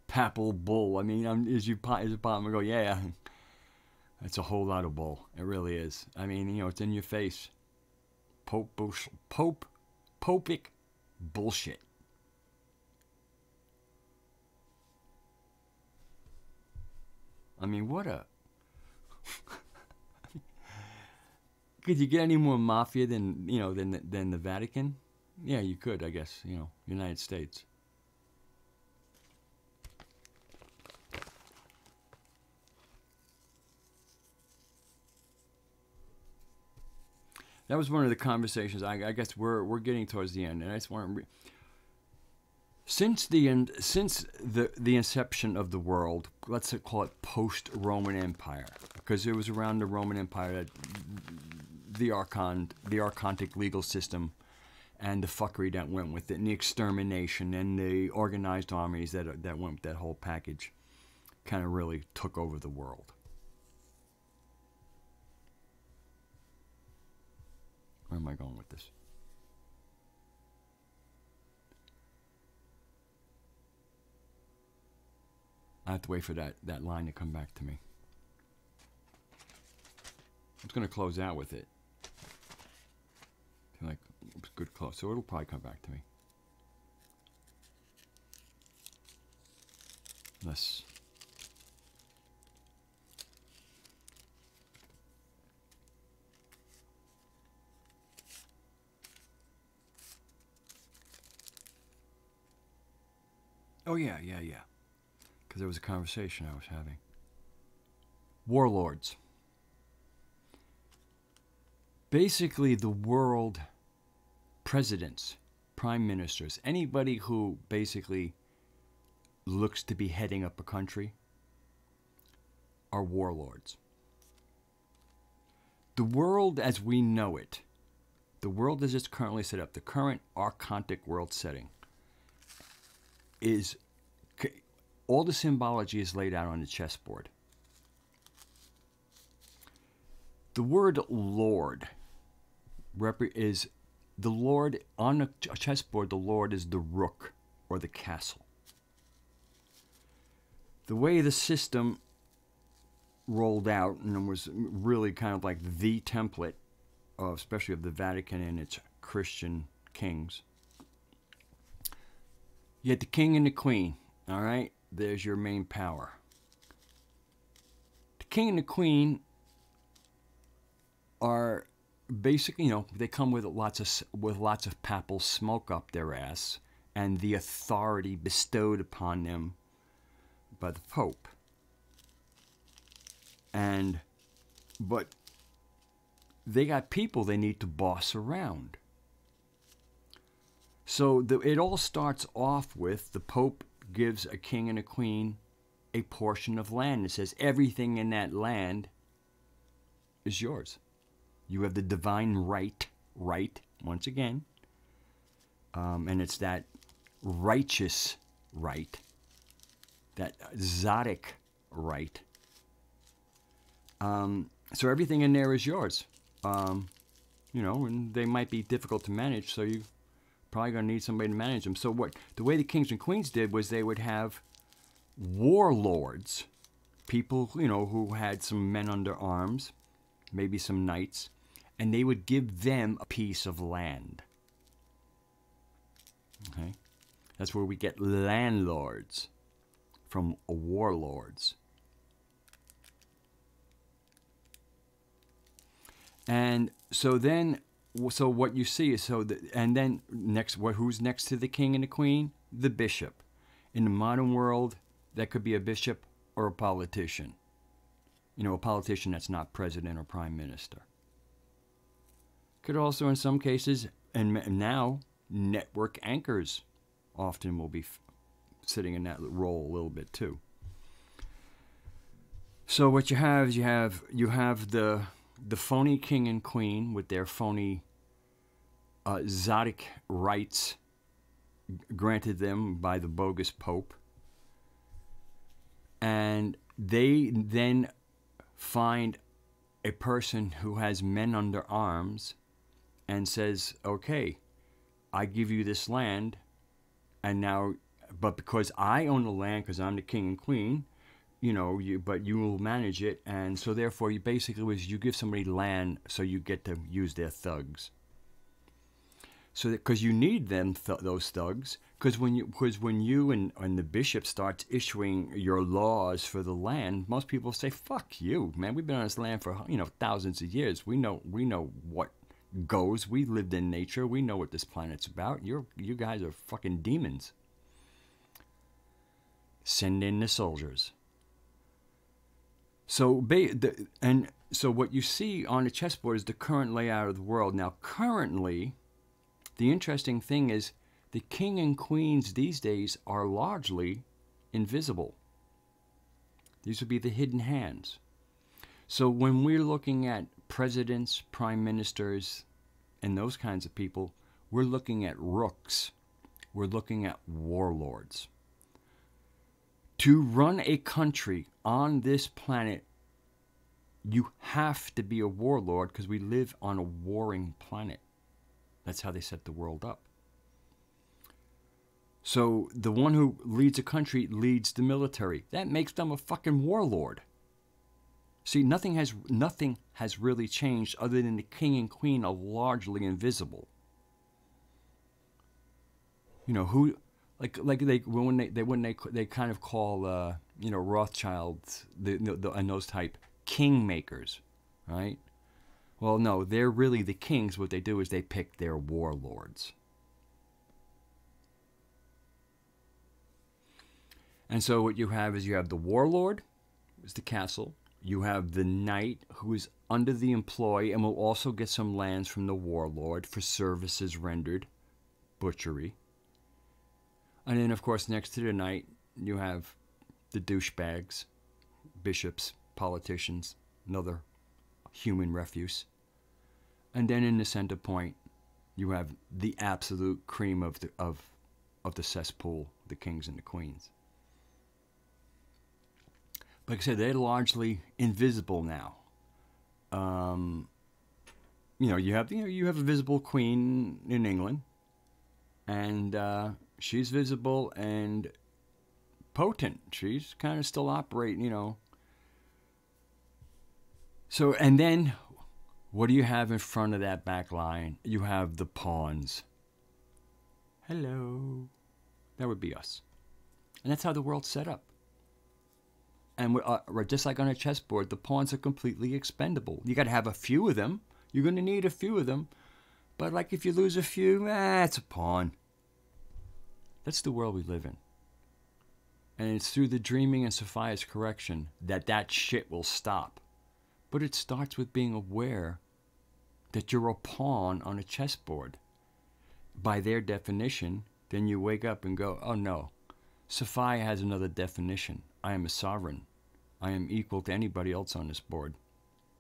Papal bull. I mean, as you go, yeah, that's a whole lot of bull. It really is. I mean, it's in your face. Popic bullshit. I mean, what a Could you get any more mafia than, you know, than the Vatican? Yeah, you could, I guess, you know, United States. That was one of the conversations. I guess we're getting towards the end, and I just want to. Since the inception of the world, let's call it post-Roman Empire, because it was around the Roman Empire that the archontic legal system and the fuckery that went with it, and the extermination and the organized armies that went with that whole package, kind of really took over the world. Where am I going with this? I have to wait for that line to come back to me. I'm just going to close out with it. I feel like it was good close, so it'll probably come back to me. Unless... Oh, yeah. Because there was a conversation I was having. Warlords. Basically, the world presidents, prime ministers, anybody who basically looks to be heading up a country are warlords. The world as we know it, the world as it's currently set up, the current archontic world setting, is all the symbology is laid out on the chessboard. The word Lord is the Lord on a chessboard. The Lord is the rook or the castle. The way the system rolled out and was really kind of like the template, especially of the Vatican and its Christian kings. You had the king and the queen, all right? There's your main power. The king and the queen are basically, you know, they come with lots of papal smoke up their ass and the authority bestowed upon them by the Pope. But they got people they need to boss around. So it all starts off with the Pope gives a king and a queen a portion of land. It says everything in that land is yours. You have the divine right, once again. And it's that righteous right, that exotic right. So everything in there is yours. You know, and they might be difficult to manage, so you probably going to need somebody to manage them. So the way the kings and queens did was they would have warlords, people, you know, who had some men under arms, maybe some knights, and they would give them a piece of land. Okay? That's where we get landlords from warlords. And so what you see is and then who's next to the king and the queen? The bishop. In the modern world, that could be a bishop or a politician. You know, a politician that's not president or prime minister. Could also, in some cases, and now, network anchors often will be sitting in that role a little bit too. So what you have is you have the phony king and queen with their phony exotic rights granted them by the bogus Pope. And they then find a person who has men under arms and says, okay, I give you this land, and now, but because I own the land, because I'm the king and queen, you know, but you will manage it, and so therefore you give somebody land so you get to use their thugs. So that, because you need them, those thugs, because when you and the bishop starts issuing your laws for the land, most people say, "Fuck you, man. We've been on this land for thousands of years. We know what goes. We lived in nature. We know what this planet's about. You guys are fucking demons. Send in the soldiers." So so what you see on the chessboard is the current layout of the world. Now, currently, the interesting thing is the king and queens these days are largely invisible. These would be the hidden hands. So when we're looking at presidents, prime ministers, and those kinds of people, we're looking at rooks. We're looking at warlords. To run a country on this planet, you have to be a warlord because we live on a warring planet. That's how they set the world up. So the one who leads a country leads the military. That makes them a fucking warlord. See, nothing has really changed other than the king and queen are largely invisible. Who, like they kind of call Rothschilds and those type kingmakers, right? Well, no, they're really the kings. What they do is they pick their warlords. And so what you have is the warlord, is the castle. You have the knight, who is under the employ and will also get some lands from the warlord for services rendered, butchery. And then, of course, next to the knight, you have the douchebags, bishops, politicians, another human refuse. And then in the center point, you have the absolute cream of the cesspool, the kings and the queens. Like I said, they're largely invisible now. You have a visible queen in England, and she's visible and potent. She's kind of still operating, So, and then, what do you have in front of that back line? You have the pawns. Hello. That would be us. And that's how the world's set up. And we're just like on a chessboard, the pawns are completely expendable. You got to have a few of them. You're going to need a few of them. But like if you lose a few, it's a pawn. That's the world we live in. And it's through the dreaming and Sophia's correction that shit will stop. But it starts with being aware that you're a pawn on a chessboard. By their definition, then you wake up and go, oh no, Sophia has another definition. I am a sovereign. I am equal to anybody else on this board.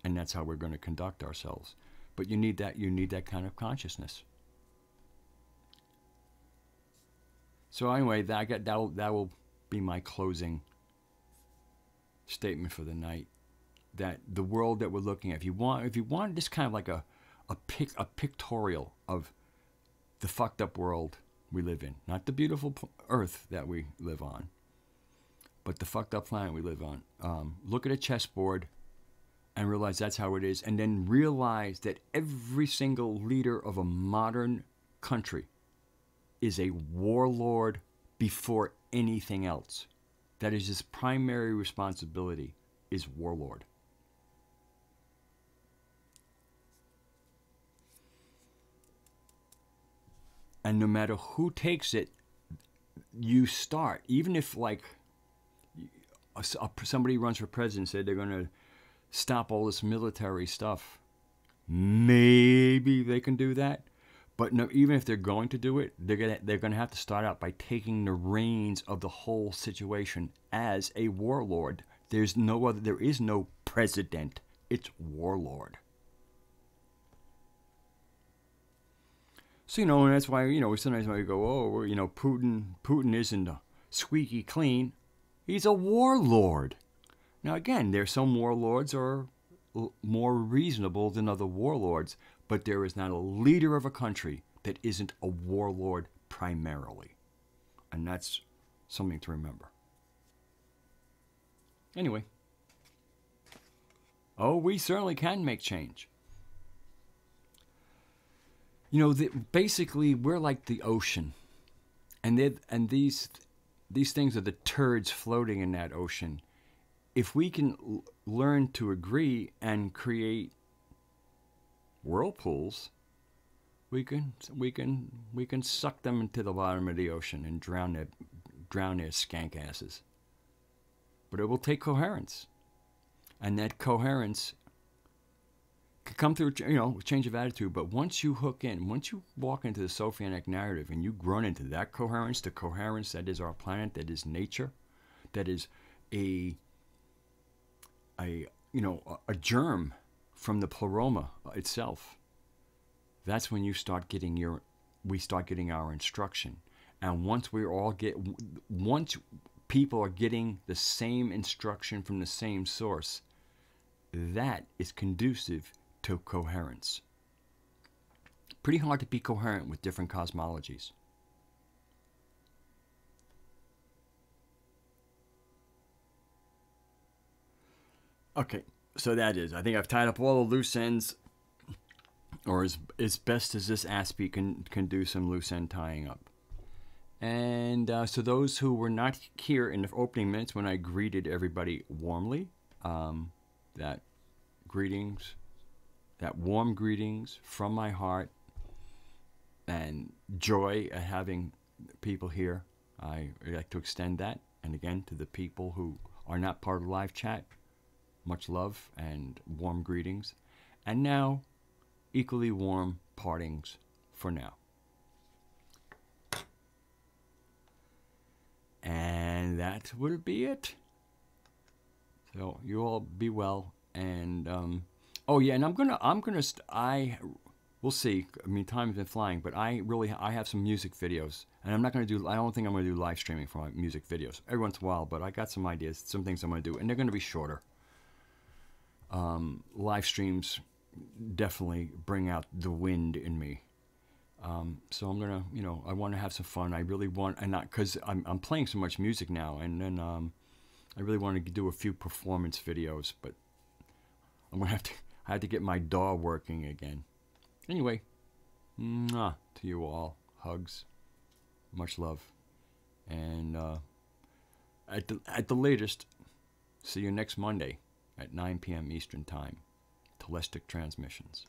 And that's how we're going to conduct ourselves. But you need that kind of consciousness. So anyway, that will be my closing statement for the night. That the world that we're looking at, if you want just kind of like a pictorial of the fucked up world we live in, not the beautiful earth that we live on, but the fucked up planet we live on. Look at a chessboard and realize that's how it is, and then realize that every single leader of a modern country is a warlord before anything else. That is his primary responsibility, is warlord. And no matter who takes it, you start. Even if like somebody runs for president, said they're going to stop all this military stuff, maybe they can do that. But no, even if they're going to do it, they're going to have to start out by taking the reins of the whole situation as a warlord. There is no president. It's warlord. So, and that's why, sometimes when we go, Putin isn't squeaky clean. He's a warlord. Now, again, there's some warlords are more reasonable than other warlords, but there is not a leader of a country that isn't a warlord primarily. And that's something to remember. Anyway. Oh, we certainly can make change. You know, basically, we're like the ocean, and these things are the turds floating in that ocean. If we can learn to agree and create whirlpools, we can suck them into the bottom of the ocean and drown their skank asses. But it will take coherence, and that coherence could come through, you know, change of attitude. But once you hook in, once you walk into the Sophianic narrative and you run into that coherence, the coherence that is our planet, that is nature, that is a germ from the pleroma itself. That's when we start getting our instruction. And once people are getting the same instruction from the same source, that is conducive to coherence. Pretty hard to be coherent with different cosmologies. Okay, so that is. I think I've tied up all the loose ends, or as best as this aspie can do some loose end tying up. And so those who were not here in the opening minutes when I greeted everybody warmly, that warm greetings from my heart and joy at having people here. I would like to extend that. And again, to the people who are not part of the live chat, much love and warm greetings. And now, equally warm partings for now. And that would be it. So you all be well. And oh yeah, and we'll see. I mean, time has been flying, but I have some music videos, and I don't think I'm gonna do live streaming for my music videos every once in a while. But I got some ideas, some things I'm gonna do, and they're gonna be shorter. Live streams definitely bring out the wind in me. So I'm gonna, I want to have some fun. I really want, and not because I'm playing so much music now, and then I really want to do a few performance videos, but I'm gonna I have to get my DAW working again. Anyway, mwah, to you all, hugs, much love, and at the latest, see you next Monday at 9 p.m. Eastern Time. Telestic transmissions.